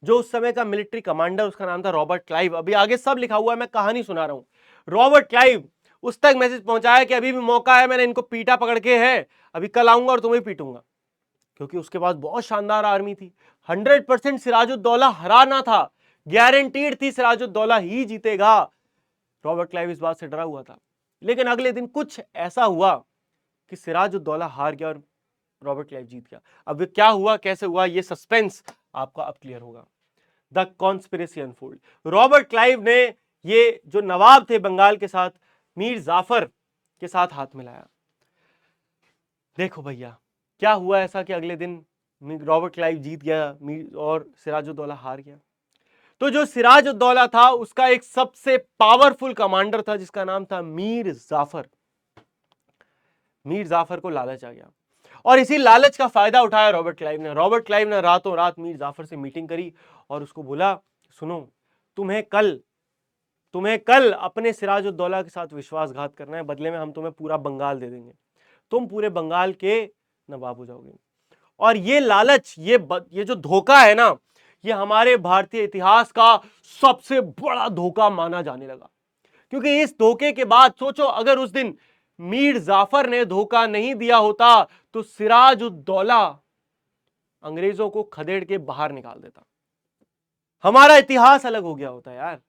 जो उस समय का मिलिट्री कमांडर, उसका नाम था रॉबर्ट क्लाइव, अभी आगे सब लिखा हुआ है, मैं कहानी सुना रहा हूं। रॉबर्ट क्लाइव उस तक मैसेज पहुंचाया कि अभी भी मौका है, मैंने इनको पीटा पकड़ के है, अभी कल आऊंगा और तुम्हें पीटूंगा, क्योंकि उसके पास बहुत शानदार आर्मी थी। 100% सिराजुद्दौला हराना था, गारंटीड थी सिराजुद्दौला ही जीतेगा। रॉबर्ट क्लाइव इस बात से डरा हुआ था। लेकिन अगले दिन कुछ ऐसा हुआ कि सिराजुद्दौला हार गया और रॉबर्ट क्लाइव जीत गया। अब क्या हुआ, कैसे हुआ, ये सस्पेंस आपका अब क्लियर होगा। The conspiracy unfold. Robert Clive ने ये जो नवाब थे बंगाल के साथ, मीर जाफर के साथ हाथ मिलाया। देखो भैया क्या हुआ ऐसा कि अगले दिन रॉबर्ट क्लाइव जीत गया और सिराजुद्दौला हार गया। तो जो सिराजुद्दौला था उसका एक सबसे पावरफुल कमांडर था जिसका नाम था मीर जाफर। मीर जाफर को लालच आ गया और इसी लालच का फायदा उठाया रॉबर्ट क्लाइव ने। रॉबर्ट क्लाइव ने रातों रात मीर जाफर से मीटिंग करी और उसको बोला, सुनो, तुम्हें कल अपने सिराजुद्दौला के साथ विश्वासघात करना है, बदले में हम तुम्हें पूरा बंगाल दे देंगे, तुम पूरे बंगाल के नवाब हो जाओगे। और ये लालच, ये जो धोखा है ना, ये हमारे भारतीय इतिहास का सबसे बड़ा धोखा माना जाने लगा। क्योंकि इस धोखे के बाद सोचो, अगर उस दिन मीर जाफर ने धोखा नहीं दिया होता तो सिराजुद्दौला अंग्रेजों को खदेड़ के बाहर निकाल देता, हमारा इतिहास अलग हो गया होता यार,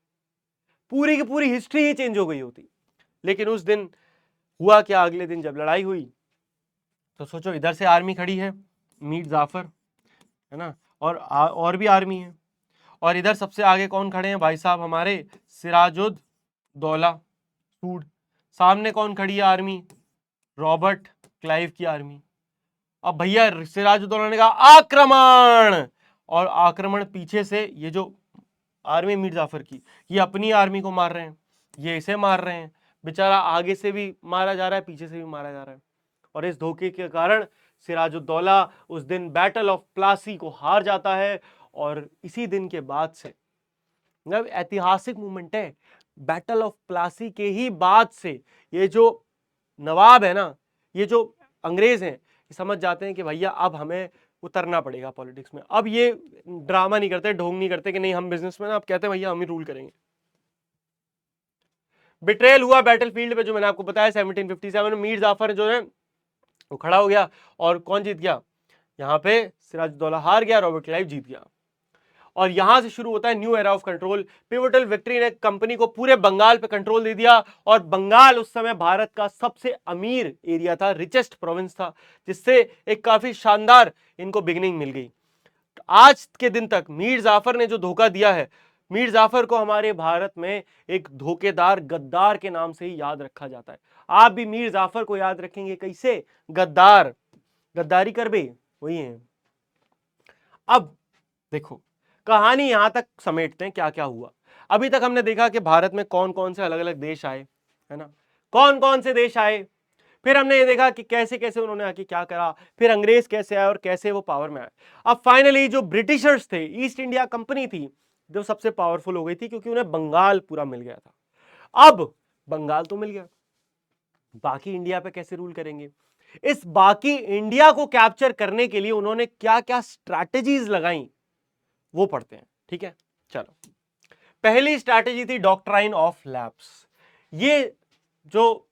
पूरी की पूरी हिस्ट्री ही चेंज हो गई होती। लेकिन उस दिन हुआ क्या, अगले दिन जब लड़ाई हुई तो सोचो, इधर से आर्मी खड़ी है मीर जाफर, है ना, और भी आर्मी है, और इधर सबसे आगे कौन खड़े हैं भाई साहब, हमारे सिराजुद्दौला सूड। सामने कौन खड़ी है आर्मी, रॉबर्ट क्लाइव की आर्मी। अब भैया सिराजुद्दौला ने कहा आक्रमण, और आक्रमण पीछे से ये जो आर्मी मीर जाफर की, ये अपनी आर्मी को मार रहे हैं, ये इसे मार रहे हैं, बेचारा आगे से भी मारा जा रहा है, पीछे से भी मारा जा रहा है। और इस धोखे के कारण सिराजुद्दौला उस दिन बैटल ऑफ प्लासी को हार जाता है। और इसी दिन के बाद से, मतलब ऐतिहासिक मूवमेंट है, बैटल ऑफ प्लासी के ही बाद से ये जो नवाब है ना, ये जो अंग्रेज हैं, समझ जाते हैं कि भैया अब हमें उतरना पड़ेगा पॉलिटिक्स में। अब ये ड्रामा नहीं करते, ढोंग नहीं करते कि नहीं हम बिजनेसमैन, अब कहते हैं भैया हम ही रूल करेंगे। बिट्रेल हुआ बैटलफील्ड पे, जो मैंने आपको बताया 1757 में मीर जाफर जो है वो खड़ा हो गया, और कौन जीत गया, यहां पे सिराजुद्दौला हार गया, रॉबर्ट क्लाइव जीत गया। और यहां से शुरू होता है new era of control. Pivotal victory ने कंपनी को पूरे बंगाल पे कंट्रोल दे दिया, और बंगाल उस समय भारत का सबसे अमीर एरिया था, रिचेस्ट प्रोविंस था, जिससे एक काफी शानदार इनको बिगिनिंग मिल गई। आज के दिन तक मीर जाफर ने जो धोखा दिया है, मीर जाफर को हमारे भारत में एक धोखेदार गद्दार के नाम से ही याद रखा जाता है। आप भी मीर जाफर को याद रखेंगे कैसे, गद्दार, गद्दारी कर बे वही है। अब देखो कहानी यहां तक समेटते हैं, क्या क्या हुआ। अभी तक हमने देखा कि भारत में कौन कौन से अलग अलग देश आए, है ना, कौन कौन से देश आए, फिर हमने ये देखा कि कैसे कैसे उन्होंने आके क्या करा, फिर अंग्रेज कैसे आए और कैसे वो पावर में आए। अब फाइनली जो ब्रिटिशर्स थे, ईस्ट इंडिया कंपनी थी जो सबसे पावरफुल हो गई थी, क्योंकि उन्हें बंगाल पूरा मिल गया था। अब बंगाल तो मिल गया, बाकी इंडिया पे कैसे रूल करेंगे। इस बाकी इंडिया को कैप्चर करने के लिए उन्होंने क्या क्या स्ट्रैटेजीज लगाई वो पढ़ते हैं, ठीक है। चलो, पहली स्ट्रैटेजी थी डॉक्ट्राइन ऑफ लैप्स। ये जो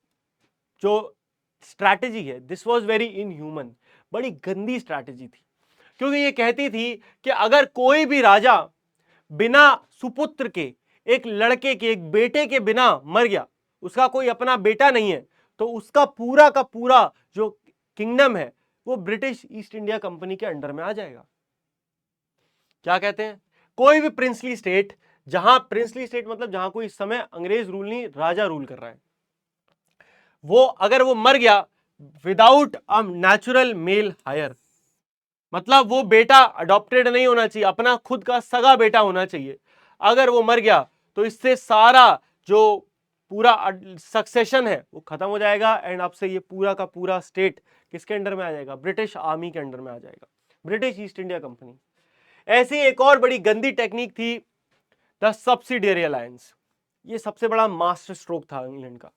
जो स्ट्रैटेजी है, दिस वाज वेरी इनह्यूमन, बड़ी गंदी स्ट्रैटेजी थी, क्योंकि ये कहती थी कि अगर कोई भी राजा बिना सुपुत्र के, एक लड़के के, एक बेटे के बिना मर गया, उसका कोई अपना बेटा नहीं है, तो उसका पूरा का पूरा जो किंगडम है वो ब्रिटिश ईस्ट इंडिया कंपनी के अंडर में आ जाएगा। क्या कहते हैं, कोई भी प्रिंसली स्टेट, जहां प्रिंसली स्टेट मतलब जहां कोई इस समय अंग्रेज रूल नहीं, राजा रूल कर रहा है, वो अगर वो मर गया without a natural male heir, मतलब वो बेटा अडॉप्टेड नहीं होना चाहिए, अपना खुद का सगा बेटा होना चाहिए, अगर वो मर गया तो इससे सारा जो पूरा सक्सेशन है वो खत्म हो जाएगा, एंड अब से ये पूरा का पूरा स्टेट किसके अंडर में आ जाएगा, ब्रिटिश आर्मी के अंडर में आ जाएगा, ब्रिटिश ईस्ट इंडिया कंपनी। ऐसी एक और बड़ी गंदी टेक्निक थी द सब्सिडियरी अलायंस। ये सबसे बड़ा मास्टर स्ट्रोक था इंग्लैंड का।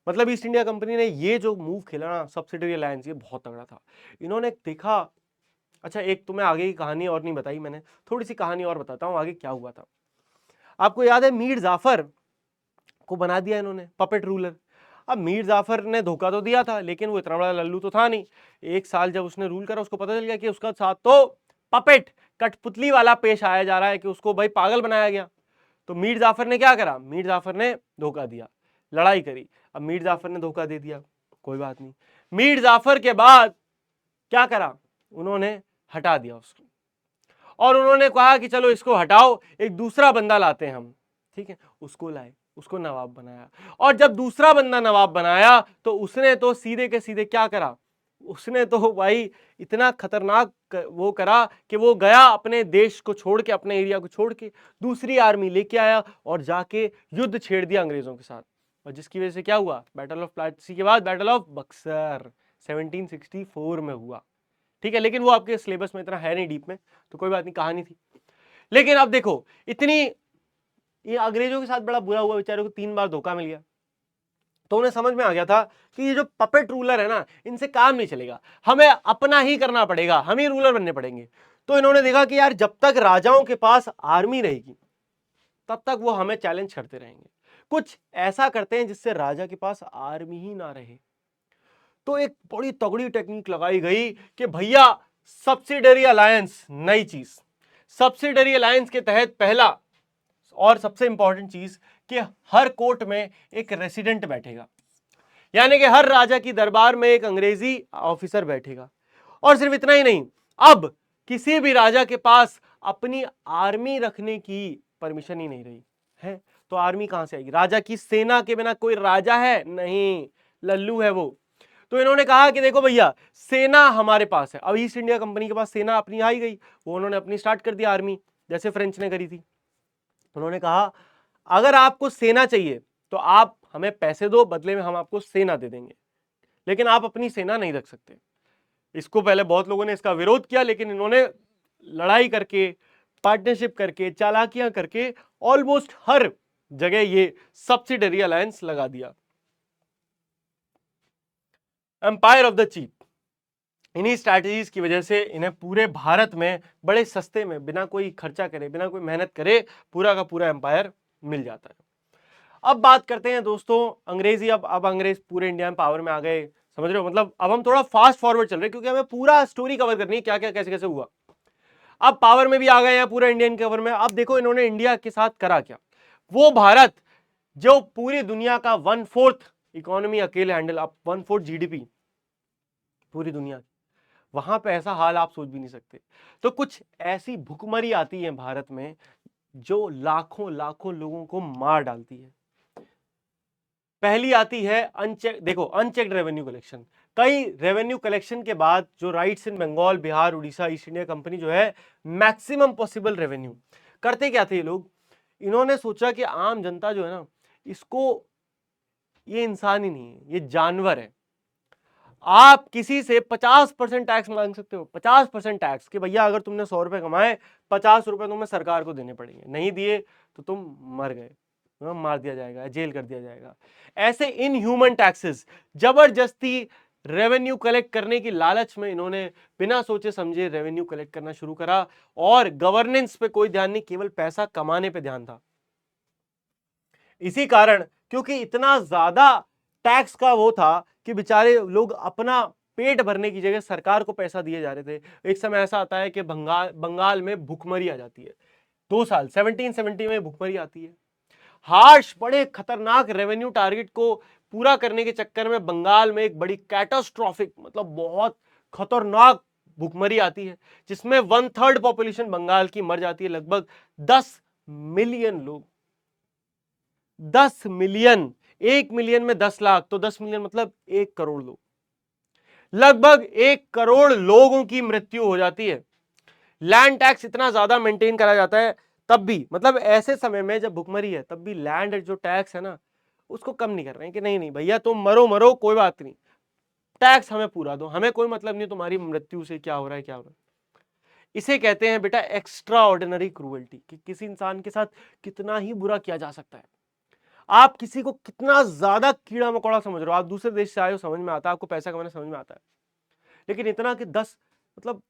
मतलब ईस्ट इंडिया कंपनी ने ये जो मूव खेला ना, सब्सिडियरी अलायंस, ये बहुत तगड़ा था। इन्होंने देखा, अच्छा एक तुम्हें आगे की कहानी और नहीं बताई मैंने, थोड़ी सी कहानी और बताता हूं आगे क्या हुआ था। आपको याद है मीर जाफर को बना दिया इन्होंने पपेट रूलर। अब मीर जाफर ने धोखा तो दिया था, लेकिन वो इतना बड़ा लल्लू तो था नहीं। एक साल जब उसने रूल करा, उसको पता चल गया कि उसका साथ तो पपेट, कठपुतली वाला पेश आया जा रहा है, कि उसको भाई पागल बनाया गया। तो मीर जाफर ने क्या करा, मीर जाफर ने धोखा दिया, लड़ाई करी। अब मीर जाफर ने धोखा दे दिया, कोई बात नहीं। मीर जाफर के बाद क्या करा, उन्होंने हटा दिया उसको, और उन्होंने कहा कि चलो इसको हटाओ, एक दूसरा बंदा लाते हैं हम। ठीक है, उसको लाए, उसको नवाब बनाया। और जब दूसरा बंदा नवाब बनाया तो उसने तो सीधे के सीधे क्या करा, उसने तो भाई इतना खतरनाक वो करा कि वो गया अपने देश को छोड़ के, अपने एरिया को छोड़ के दूसरी आर्मी लेके आया और जाके युद्ध छेड़ दिया अंग्रेजों के साथ। और जिसकी वजह से क्या हुआ, बैटल ऑफ प्लासी के बाद बैटल ऑफ बक्सर 1764 में हुआ। ठीक है, लेकिन वो आपके सिलेबस में इतना है नहीं डीप में, तो कोई बात नहीं, कहानी थी। लेकिन अब देखो, इतनी ये अंग्रेजों के साथ बड़ा बुरा हुआ, बेचारे को 3 बार धोखा मिल गया। तो उन्हें समझ में आ गया था कि ये जो पपेट रूलर है ना, इनसे काम नहीं चलेगा, हमें अपना ही करना पड़ेगा, हम ही रूलर बनने पड़ेंगे। तो इन्होंने देखा कि यार जब तक राजाओं के पास आर्मी रहेगी तब तक वो हमें चैलेंज करते रहेंगे, कुछ ऐसा करते हैं जिससे राजा के पास आर्मी ही ना रहे। तो एक बड़ी तगड़ी टेक्निक लगाई गई कि भैया सब्सिडरी अलायंस, नई चीज, सब्सिडरी अलायंस के तहत पहला और सबसे इंपॉर्टेंट चीज कि हर कोर्ट में एक रेसिडेंट बैठेगा, यानी कि हर राजा की दरबार में एक अंग्रेजी ऑफिसर बैठेगा। और सिर्फ इतना ही नहीं, अब किसी भी राजा के पास अपनी आर्मी रखने की परमिशन ही नहीं रही है। तो आर्मी कहां से आएगी, राजा की सेना के बिना कोई राजा है नहीं, लल्लू है वो। तो इन्होंने कहा कि देखो भैया, सेना हमारे पास है। अब ईस्ट इंडिया कंपनी के पास सेना अपनी आई गई, वो उन्होंने अपनी स्टार्ट कर दी आर्मी, जैसे फ्रेंच ने करी थी। उन्होंने कहा अगर आपको सेना चाहिए तो आप हमें पैसे दो, बदले में हम आपको सेना दे देंगे, लेकिन आप अपनी सेना नहीं रख सकते। इसको पहले बहुत लोगों ने इसका विरोध किया, लेकिन इन्होंने लड़ाई करके, पार्टनरशिप करके, चालाकियां करके ऑलमोस्ट हर जगह ये सब्सिडरी अलायंस लगा दिया। एम्पायर ऑफ द चीप, इन्हीं स्ट्रैटेजीज की वजह से इन्हें पूरे भारत में बड़े सस्ते में, बिना कोई खर्चा करे, बिना कोई मेहनत करे, पूरा का पूरा एम्पायर मिल जाता है। अब बात करते हैं दोस्तों अंग्रेजी। अब अंग्रेज पूरे इंडिया में पावर में आ गए, समझ रहे हो, मतलब अब हम थोड़ा फास्ट फॉरवर्ड चल रहे हैं, क्योंकि हमें पूरा स्टोरी कवर करनी है, क्या क्या कैसे कैसे हुआ। अब पावर में भी आ गए हैं पूरा इंडियन कवर में। अब देखो इन्होंने इंडिया के साथ करा क्या, वो भारत जो पूरी दुनिया का 1/4 इकोनॉमी अकेले हैंडल, अब 1/4 जीडीपी पूरी दुनिया की, वहां पे ऐसा हाल आप सोच भी नहीं सकते। तो कुछ ऐसी भुखमरी आती है भारत में जो लाखों लाखों लोगों को मार डालती है। पहली आती है अनचेक, देखो अनचेक्ड रेवेन्यू कलेक्शन। कई रेवेन्यू कलेक्शन के बाद जो rights in Bengal, Bihar, Orissa, East India Company जो है मैक्सिमम पॉसिबल रेवेन्यू करते क्या थे ये लोग, इन्होंने सोचा कि आम जनता जो है ना, इसको, ये इंसान ही नहीं है, ये जानवर है। आप किसी से 50% टैक्स मांग सकते हो, 50% टैक्स, कि भैया अगर तुमने 100 रुपए कमाए, 50 रुपए तुम्हें सरकार को देने पड़ेंगे, नहीं दिए तो तुम मर गए, तुम्हें मार दिया जाएगा, जेल कर दिया जाएगा। ऐसे इनह्यूमन टैक्सेस जबरदस्ती रेवेन्यू कलेक्ट करने की लालच में इन्होंने बिना सोचे समझे रेवेन्यू कलेक्ट करना शुरू करा, और गवर्नेंस पे कोई ध्यान नहीं, केवल पैसा कमाने पे ध्यान था। इसी कारण, क्योंकि इतना ज्यादा टैक्स का वो था कि बेचारे लोग अपना पेट भरने की जगह सरकार को पैसा दिए जा रहे थे। एक समय ऐसा आता है कि बंगाल में भूखमरी आ जाती है, 2 साल 1770 में भूखमरी आती है। हार्श, बड़े खतरनाक रेवेन्यू टारगेट को पूरा करने के चक्कर में बंगाल में एक बड़ी कैटास्ट्रॉफिक, मतलब बहुत खतरनाक भूखमरी आती है, जिसमें 1/3 पॉपुलेशन बंगाल की मर जाती है। लगभग 10 मिलियन लोग, 10 मिलियन, 1 मिलियन में 10 लाख, तो 10 मिलियन मतलब 1 करोड़ लोग, लगभग 1 करोड़ लोगों की मृत्यु हो जाती है। लैंड टैक्स इतना ज्यादा मेंटेन करा जाता है तब भी, मतलब ऐसे समय में जब भुखमरी है तब भी लैंड जो टैक्स है ना, उसको कम नहीं कर रहे हैं कि नहीं नहीं भैया तुम मरो मरो कोई बात नहीं, टैक्स हमें पूरा दो, हमें कोई मतलब नहीं तुम्हारी मृत्यु से क्या हो रहा है क्या हो रहा है। इसे कहते हैं बेटा एक्स्ट्रा ऑर्डिनरी क्रूएल्टी, कि किसी इंसान के साथ कितना ही बुरा किया जा सकता है। आप किसी को कितना ज्यादा कीड़ा मकोड़ा समझ रहे हो, आप दूसरे देश से आए हो समझ में आता है, आपको पैसा कमाना समझ में आता है, लेकिन इतना कि 10 मतलब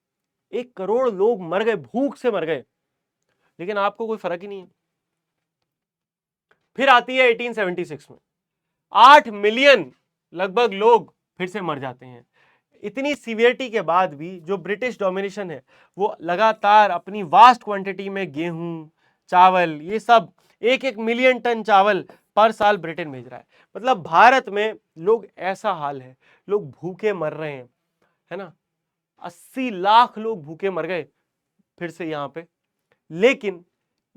1 करोड़ लोग मर गए, भूख से मर गए, लेकिन आपको कोई फर्क ही नहीं है। फिर आती है 1876 में 8 मिलियन लगभग लोग फिर से मर जाते हैं। इतनी सीवियरिटी के बाद भी जो ब्रिटिश डोमिनेशन है वो लगातार अपनी वास्ट क्वांटिटी में गेहूं, चावल, ये सब 1-1 मिलियन टन चावल पर साल ब्रिटेन भेज रहा है। मतलब भारत में लोग, ऐसा हाल है, लोग भूखे मर रहे हैं, है ना, 80 लाख लोग भूखे मर गए फिर से यहां पे। लेकिन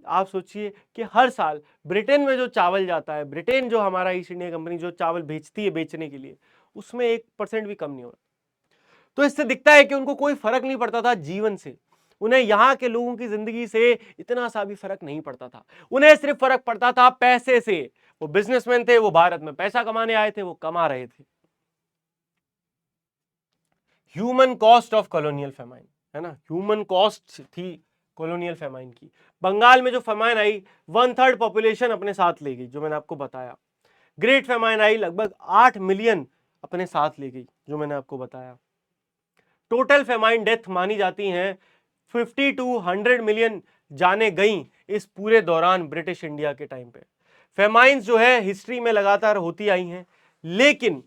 आप सोचिए कि हर साल ब्रिटेन में जो चावल जाता है, ब्रिटेन जो हमारा ईस्ट इंडिया कंपनी जो चावल भेजती है बेचने के लिए, उसमें 1% भी कम नहीं हो रहा। तो इससे दिखता है कि उनको कोई फर्क नहीं पड़ता था जीवन से, उन्हें यहां के लोगों की जिंदगी से इतना सा भी फर्क नहीं पड़ता था, उन्हें सिर्फ फर्क पड़ता था पैसे से। वो बिजनेसमैन थे, वो भारत में पैसा कमाने आए थे, वो कमा रहे थे। Human cost of colonial famine, है ना, ह्यूमन कॉस्ट थी कॉलोनियल फेमाइन की। बंगाल में जो फेमाइन आई 1/3 पॉपुलेशन अपने साथ ले गई, जो मैंने आपको बताया। ग्रेट फेमाइन आई, लगभग 8 मिलियन अपने साथ ले गई, जो मैंने आपको बताया। टोटल फेमाइन डेथ मानी जाती हैं 50 to 100 मिलियन जाने गई इस पूरे दौरान ब्रिटिश इंडिया के टाइम पे। फेमाइंस जो है हिस्ट्री में लगातार होती आई हैं, लेकिन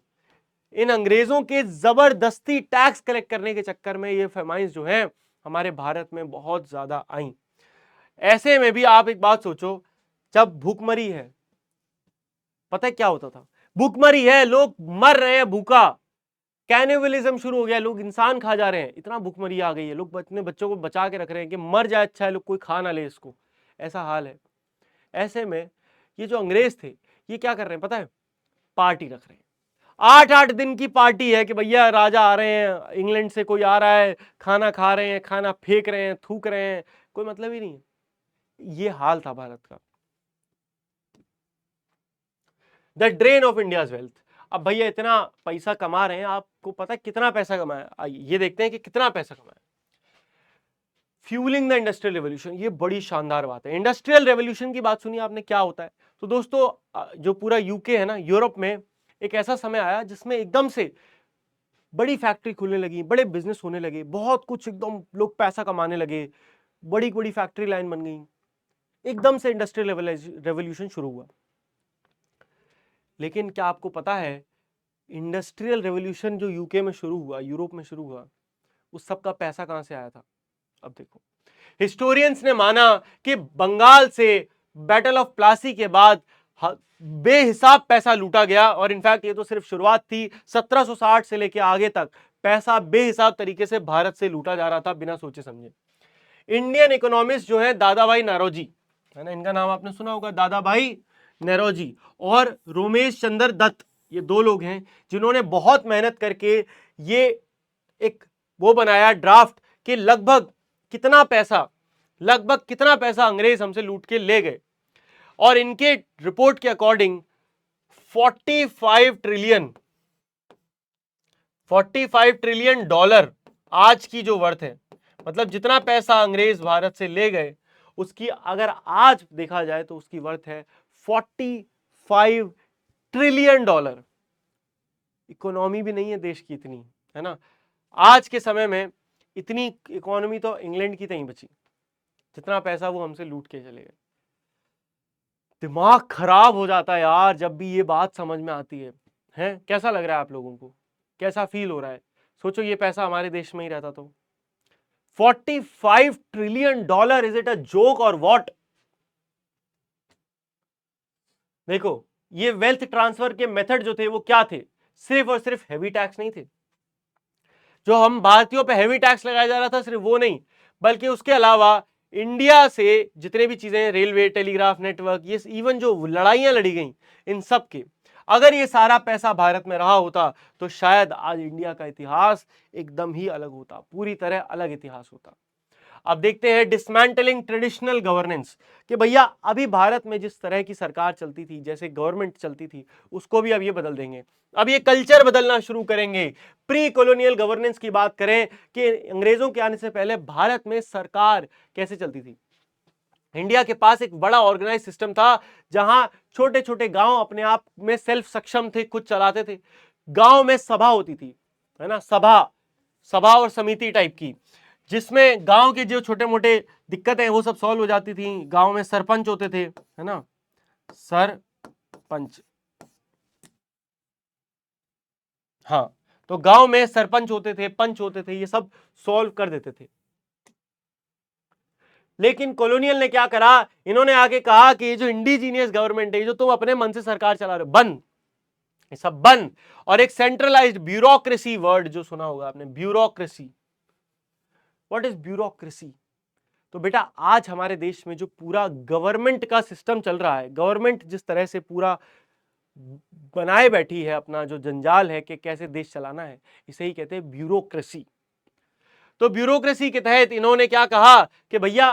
इन अंग्रेजों के जबरदस्ती टैक्स कलेक्ट करने के चक्कर में ये फेमाइंस जो है हमारे भारत में बहुत ज्यादा आई। ऐसे में भी आप एक बात सोचो, जब भूखमरी है, पता है क्या होता था? भूखमरी है, लोग मर रहे हैं भूखा, कैनिबलिज्म शुरू हो गया, लोग इंसान खा जा रहे हैं, इतना भूखमरी आ गई है, लोग अपने बच्चों को बचा के रख रहे हैं कि मर जाए, अच्छा है लोग कोई खा ना ले इसको, ऐसा हाल है। ऐसे में ये जो अंग्रेज थे ये क्या कर रहे हैं पता है? पार्टी रख रहे हैं, 8-8 दिन की पार्टी है कि भैया राजा आ रहे हैं, इंग्लैंड से कोई आ रहा है, खाना खा रहे हैं, खाना फेंक रहे हैं, थूक रहे हैं, कोई मतलब ही नहीं है। ये हाल था भारत का। The drain of India's wealth. अब भैया इतना पैसा कमा रहे हैं, आपको पता है कितना पैसा कमाया? आइए ये देखते हैं कि कितना पैसा कमाया। फ्यूलिंग द इंडस्ट्रियल रेवोल्यूशन, ये बड़ी शानदार बात है। इंडस्ट्रियल रेवोल्यूशन की बात सुनिए आपने, क्या होता है? तो दोस्तों जो पूरा यूके है ना, यूरोप में एक ऐसा समय आया जिसमें एकदम से बड़ी फैक्ट्री खुलने लगी, बड़े बिजनेस होने लगे, बहुत कुछ, एकदम लोग पैसा कमाने लगे, बड़ी बड़ी फैक्ट्री लाइन बन गई, एकदम से इंडस्ट्रियल रेवोल्यूशन शुरू हुआ। लेकिन क्या आपको पता है इंडस्ट्रियल रेवोल्यूशन जो यूके में शुरू हुआ, यूरोप में शुरू हुआ, उस सब का पैसा कहां से आया था? अब देखो, हिस्टोरियंस ने माना कि बंगाल से बैटल ऑफ प्लासी के बाद बेहिसाब पैसा लूटा गया, और इनफैक्ट ये तो सिर्फ शुरुआत थी, 1760 से लेकर आगे तक पैसा बेहिसाब तरीके से भारत से लूटा जा रहा था बिना सोचे समझे। इंडियन इकोनॉमिस्ट जो है दादाभाई नौरोजी, है ना, इनका नाम आपने सुना होगा, दादाभाई नौरोजी और रोमेश चंद्र दत्त, ये 2 लोग हैं जिन्होंने बहुत मेहनत करके ये एक वो बनाया ड्राफ्ट कि लगभग कितना पैसा अंग्रेज हमसे लूट के ले गए। और इनके रिपोर्ट के अकॉर्डिंग 45 ट्रिलियन डॉलर आज की जो वर्थ है, मतलब जितना पैसा अंग्रेज भारत से ले गए उसकी अगर आज देखा जाए तो उसकी वर्थ है 45 ट्रिलियन डॉलर। इकोनॉमी भी नहीं है देश की इतनी, है ना, आज के समय में इतनी इकोनॉमी तो इंग्लैंड की नहीं बची, जितना पैसा वो हमसे लूट के चले गए। दिमाग खराब हो जाता है यार जब भी ये बात समझ में आती है। हैं, कैसा लग रहा है आप लोगों को? कैसा फील हो रहा है? सोचो ये पैसा हमारे देश में ही रहता तो। 45 trillion dollar, is it a joke और व्हाट? देखो, ये वेल्थ ट्रांसफर के मेथड जो थे वो क्या थे? सिर्फ और सिर्फ हैवी टैक्स नहीं थे, जो हम भारतीयों पे हैवी टैक्स लगाया जा रहा था, सिर्फ वो नहीं, बल्कि उसके अलावा इंडिया से जितने भी चीजें, रेलवे, टेलीग्राफ नेटवर्क, ये इवन जो लड़ाइयां लड़ी गई, इन सब के अगर ये सारा पैसा भारत में रहा होता तो शायद आज इंडिया का इतिहास एकदम ही अलग होता, पूरी तरह अलग इतिहास होता। अब देखते हैं डिसमेंटलिंग ट्रेडिशनल गवर्नेंस, कि भैया अभी भारत में जिस तरह की सरकार चलती थी, जैसे गवर्नमेंट चलती थी, उसको भी अब ये बदल देंगे। अब ये कल्चर बदलना शुरू करेंगे। प्री कॉलोनियल गवर्नेंस की बात करें कि अंग्रेजों के आने से पहले भारत में सरकार कैसे चलती थी। इंडिया के पास एक बड़ा ऑर्गेनाइज सिस्टम था, जहां छोटे छोटे गांव अपने आप में सेल्फ सक्षम थे, खुद चलाते थे। गांव में सभा होती थी, है ना, सभा सभा और समिति टाइप की, जिसमें गांव के जो छोटे मोटे दिक्कतें वो सब सॉल्व हो जाती थी। गांव में सरपंच होते थे, है ना, सरपंच। हाँ, तो गांव में सरपंच होते थे, पंच होते थे, ये सब सॉल्व कर देते थे। लेकिन कॉलोनियल ने क्या करा, इन्होंने आगे कहा कि ये जो इंडिजीनियस गवर्नमेंट है, जो तुम अपने मन से सरकार चला रहे हो, बंद, ये सब बंद। और एक सेंट्रलाइज्ड ब्यूरोक्रेसी, वर्ड जो सुना होगा आपने, ब्यूरोक्रेसी। What is bureaucracy? तो बेटा आज हमारे देश में जो पूरा गवर्नमेंट का सिस्टम चल रहा है, गवर्नमेंट जिस तरह से पूरा बनाए बैठी है, अपना जो जंजाल है कि कैसे देश चलाना है, इसे ही कहते हैं ब्यूरोक्रेसी। तो ब्यूरोक्रेसी के तहत इन्होंने क्या कहा कि भैया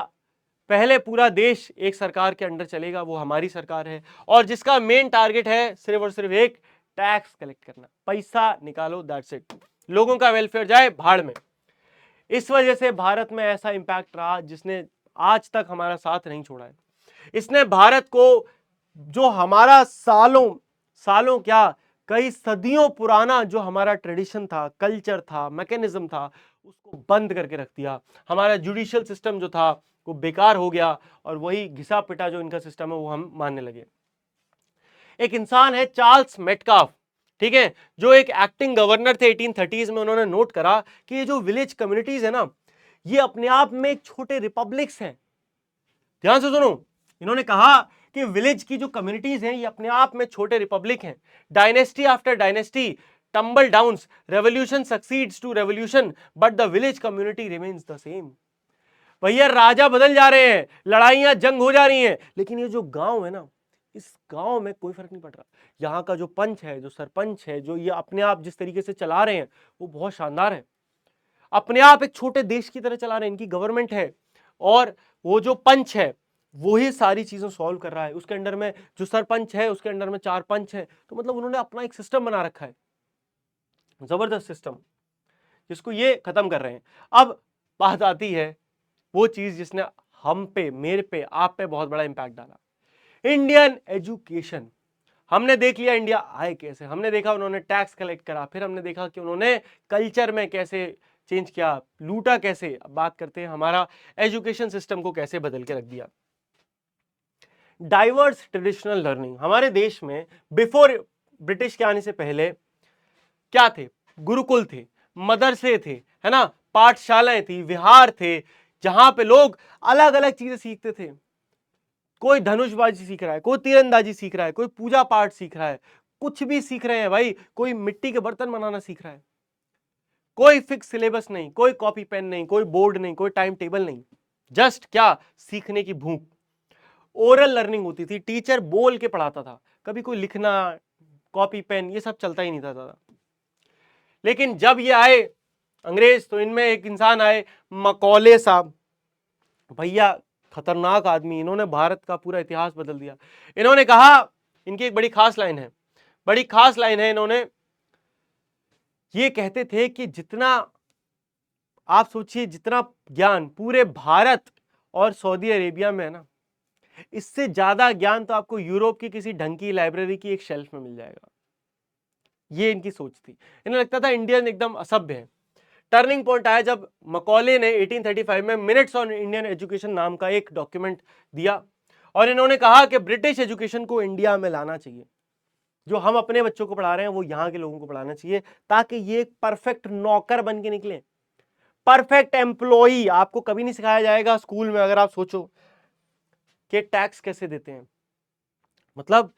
पहले पूरा देश एक सरकार के अंडर चलेगा, वो हमारी सरकार है, और जिसका मेन टारगेट है सिर्फ और सिर्फ एक, टैक्स कलेक्ट करना, पैसा निकालो, दैट्स इट, लोगों का वेलफेयर जाए भाड़ में। इस वजह से भारत में ऐसा इंपैक्ट रहा जिसने आज तक हमारा साथ नहीं छोड़ा है। इसने भारत को, जो हमारा सालों सालों क्या कई सदियों पुराना जो हमारा ट्रेडिशन था, कल्चर था, मैकेनिज्म था, उसको बंद करके रख दिया। हमारा जुडिशियल सिस्टम जो था वो बेकार हो गया, और वही घिसा पिटा जो इनका सिस्टम है वो हम मानने लगे। एक इंसान है चार्ल्स मेटकाफ, ठीक है, जो एक एक्टिंग गवर्नर थे 1830s में। उन्होंने नोट करा कि ये जो विलेज कम्युनिटीज है ना, ये अपने आप में एक छोटे रिपब्लिक्स हैं। ध्यान से सुनो, इन्होंने कहा कि विलेज की जो कम्युनिटीज हैं, ये अपने आप में छोटे रिपब्लिक हैं। Dynasty after dynasty tumble downs, revolution succeeds to revolution, but the village community remains the same. भैया राजा बदल जा रहे हैं, लड़ाइयां जंग हो जा रही हैं, लेकिन ये जो गांव है ना, इस गांव में कोई फर्क नहीं पड़ रहा। यहाँ का जो पंच है, जो सरपंच है, जो ये अपने आप जिस तरीके से चला रहे हैं, वो बहुत शानदार है। अपने आप एक छोटे देश की तरह चला रहे हैं, इनकी गवर्नमेंट है, और वो जो पंच है वो ही सारी चीजें सॉल्व कर रहा है। उसके अंडर में जो सरपंच है, उसके अंडर में 4 पंच है। तो मतलब उन्होंने अपना एक सिस्टम बना रखा है, जबरदस्त सिस्टम, जिसको ये खत्म कर रहे हैं। अब बात आती है वो चीज जिसने हम पे, मेरे पे, आप पे बहुत बड़ा इंपैक्ट डाला, इंडियन एजुकेशन। हमने देख लिया इंडिया आए कैसे, हमने देखा उन्होंने टैक्स कलेक्ट करा, फिर हमने देखा कि उन्होंने कल्चर में कैसे चेंज किया, लूटा कैसे। अब बात करते हैं हमारा एजुकेशन सिस्टम को कैसे बदल के रख दिया। डाइवर्स ट्रेडिशनल लर्निंग, हमारे देश में बिफोर ब्रिटिश के आने से पहले क्या थे, गुरुकुल थे, मदरसे थे, है ना, पाठशालाएं थी, विहार थे, जहां पे लोग अलग अलग चीजें सीखते थे। कोई धनुषबाजी सीख रहा है, कोई तीरंदाजी सीख रहा है, कोई पूजा पाठ सीख रहा है, कुछ भी सीख रहे हैं भाई, कोई मिट्टी के बर्तन बनाना सीख रहा है। कोई फिक्स सिलेबस नहीं, कोई कॉपी पेन नहीं, कोई बोर्ड नहीं, कोई टाइम टेबल नहीं, जस्ट क्या, सीखने की भूख। ओरल लर्निंग होती थी, टीचर बोल के पढ़ाता था, कभी कोई लिखना, कॉपी पेन ये सब चलता ही नहीं था ज़्यादा। लेकिन जब ये आए अंग्रेज, तो इनमें एक इंसान आए, मकौले साहब, भैया खतरनाक आदमी, इन्होंने भारत का पूरा इतिहास बदल दिया। इन्होंने कहा, इनकी एक बड़ी खास लाइन है, बड़ी खास लाइन है, इन्होंने ये कहते थे कि जितना आप सोचिए, जितना ज्ञान पूरे भारत और सऊदी अरेबिया में है ना, इससे ज्यादा ज्ञान तो आपको यूरोप की किसी ढंग की लाइब्रेरी की एक शेल्फ में मिल जाएगा। ये इनकी सोच थी। इन्हें लगता था इंडियन एकदम असभ्य है। टर्निंग पॉइंट आया जब मकौले ने 1835 में मिनट्स ऑन इंडियन एजुकेशन नाम का एक डॉक्यूमेंट दिया, और इन्होंने कहा कि ब्रिटिश एजुकेशन को इंडिया में लाना चाहिए। जो हम अपने बच्चों को पढ़ा रहे हैं वो यहाँ के लोगों को पढ़ाना चाहिए, ताकि ये एक परफेक्ट नौकर बन के निकले, परफेक्ट एम्प्लॉई। आपको कभी नहीं सिखाया जाएगा स्कूल में, अगर आप सोचो कि टैक्स कैसे देते हैं, मतलब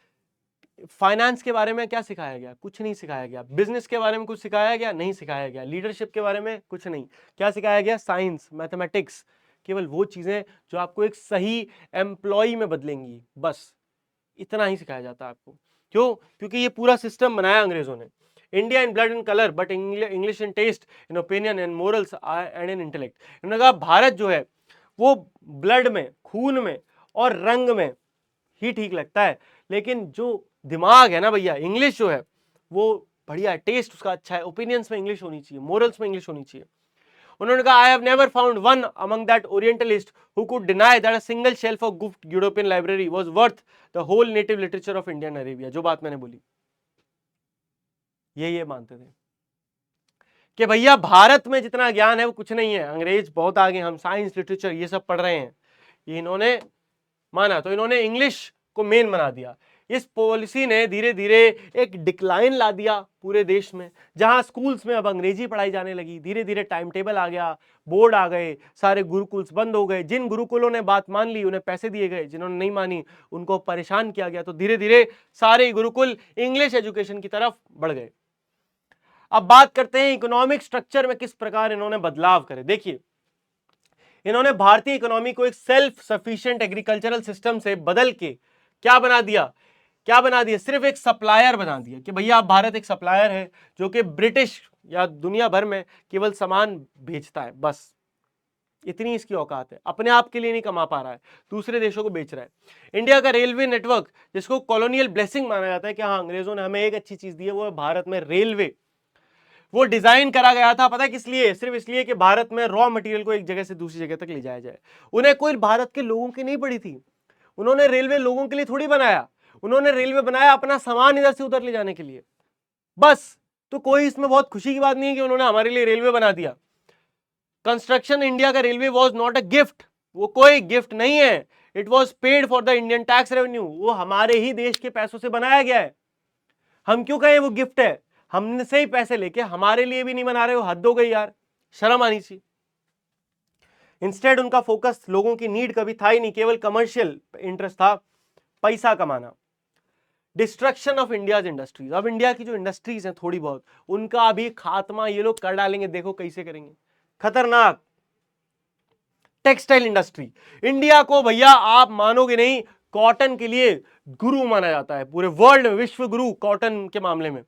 फाइनेंस के बारे में क्या सिखाया गया, कुछ नहीं सिखाया गया। बिजनेस के बारे में कुछ सिखाया गया, नहीं सिखाया गया। लीडरशिप के बारे में कुछ नहीं, क्या सिखाया गया, साइंस, मैथमेटिक्स, केवल वो चीजें जो आपको एक सही एम्प्लॉय में बदलेंगी, बस इतना ही सिखाया जाता है आपको। क्यों? क्योंकि ये पूरा सिस्टम बनाया अंग्रेजों ने। India in blood and colour but English in taste, in opinion, in morals and in intellect. उन्होंने कहा भारत जो है वो ब्लड में, खून में और रंग में ही ठीक लगता है, लेकिन जो दिमाग है ना भैया, इंग्लिश जो है वो बढ़िया है, टेस्ट उसका अच्छा है, ओपिनियंस में इंग्लिश होनी चाहिए, मोरल्स में इंग्लिश होनी चाहिए। उन्होंने कहा I have never found one among that orientalist who could deny that a single shelf of gift European library was worth the whole native literature of Indian Arabia. जो बात मैंने बोली, ये मानते थे कि भैया भारत में जितना ज्ञान है वो कुछ नहीं है, अंग्रेज बहुत आगे, हम साइंस लिटरेचर ये सब पढ़ रहे हैं, ये इन्होंने माना। तो इन्होंने इंग्लिश को मेन बना दिया। इस पॉलिसी ने धीरे धीरे एक डिक्लाइन ला दिया पूरे देश में, जहां स्कूल्स में अब अंग्रेजी पढ़ाई जाने लगी। धीरे धीरे टाइम टेबल आ गया, बोर्ड आ गए, सारे गुरुकुल्स बंद हो गए। जिन गुरुकुलों ने बात मान ली उन्हें पैसे दिए गए, जिन्होंने नहीं मानी उनको परेशान किया गया। तो धीरे धीरे सारे गुरुकुल इंग्लिश एजुकेशन की तरफ बढ़ गए। अब बात करते हैं इकोनॉमिक स्ट्रक्चर में किस प्रकार इन्होंने बदलाव करे। देखिए, इन्होंने भारतीय इकोनॉमी को एक सेल्फ सफिशिएंट एग्रीकल्चरल सिस्टम से बदल के क्या बना दिया, सिर्फ एक सप्लायर बना दिया कि भैया आप भारत एक सप्लायर है जो कि ब्रिटिश या दुनिया भर में केवल सामान भेजता है, बस इतनी इसकी औकात है, अपने आप के लिए नहीं कमा पा रहा है, दूसरे देशों को बेच रहा है। इंडिया का रेलवे नेटवर्क, जिसको कॉलोनियल ब्लेसिंग माना जाता है कि हाँ अंग्रेजों ने हमें एक अच्छी चीज दी है, वो है भारत में रेलवे। वो डिजाइन करा गया था पता है किस लिए, सिर्फ इसलिए कि भारत में रॉ मटेरियल को एक जगह से दूसरी जगह तक ले जाया जाए। उन्हें कोई भारत के लोगों की नहीं पड़ी थी, उन्होंने रेलवे लोगों के लिए थोड़ी बनाया, उन्होंने रेलवे बनाया अपना सामान इधर से उधर ले जाने के लिए, बस। तो कोई इसमें बहुत खुशी की बात नहीं है कि उन्होंने हमारे लिए रेलवे बना दिया। कंस्ट्रक्शन इंडिया का railway was not a gift, वो कोई गिफ्ट नहीं है, it was paid for the Indian tax revenue, वो हमारे ही देश के पैसों से बनाया गया है। हम क्यों कहें वो गिफ्ट है, हमने से ही पैसे लेके हमारे लिए भी नहीं बना रहे हो, हद हो गई यार, शर्म आनी चाहिए। इंस्टेड उनका फोकस लोगों की नीड कभी था ही नहीं, केवल कमर्शियल इंटरेस्ट था, पैसा कमाना। डिस्ट्रक्शन ऑफ इंडियाज इंडस्ट्रीज, अब इंडिया की जो इंडस्ट्रीज हैं थोड़ी बहुत, उनका भी खात्मा ये लोग कर डालेंगे, देखो कैसे करेंगे, खतरनाक। टेक्सटाइल इंडस्ट्री, इंडिया को भैया आप मानोगे नहीं, कॉटन के लिए गुरु माना जाता है पूरे वर्ल्ड में, विश्व गुरु कॉटन के मामले में।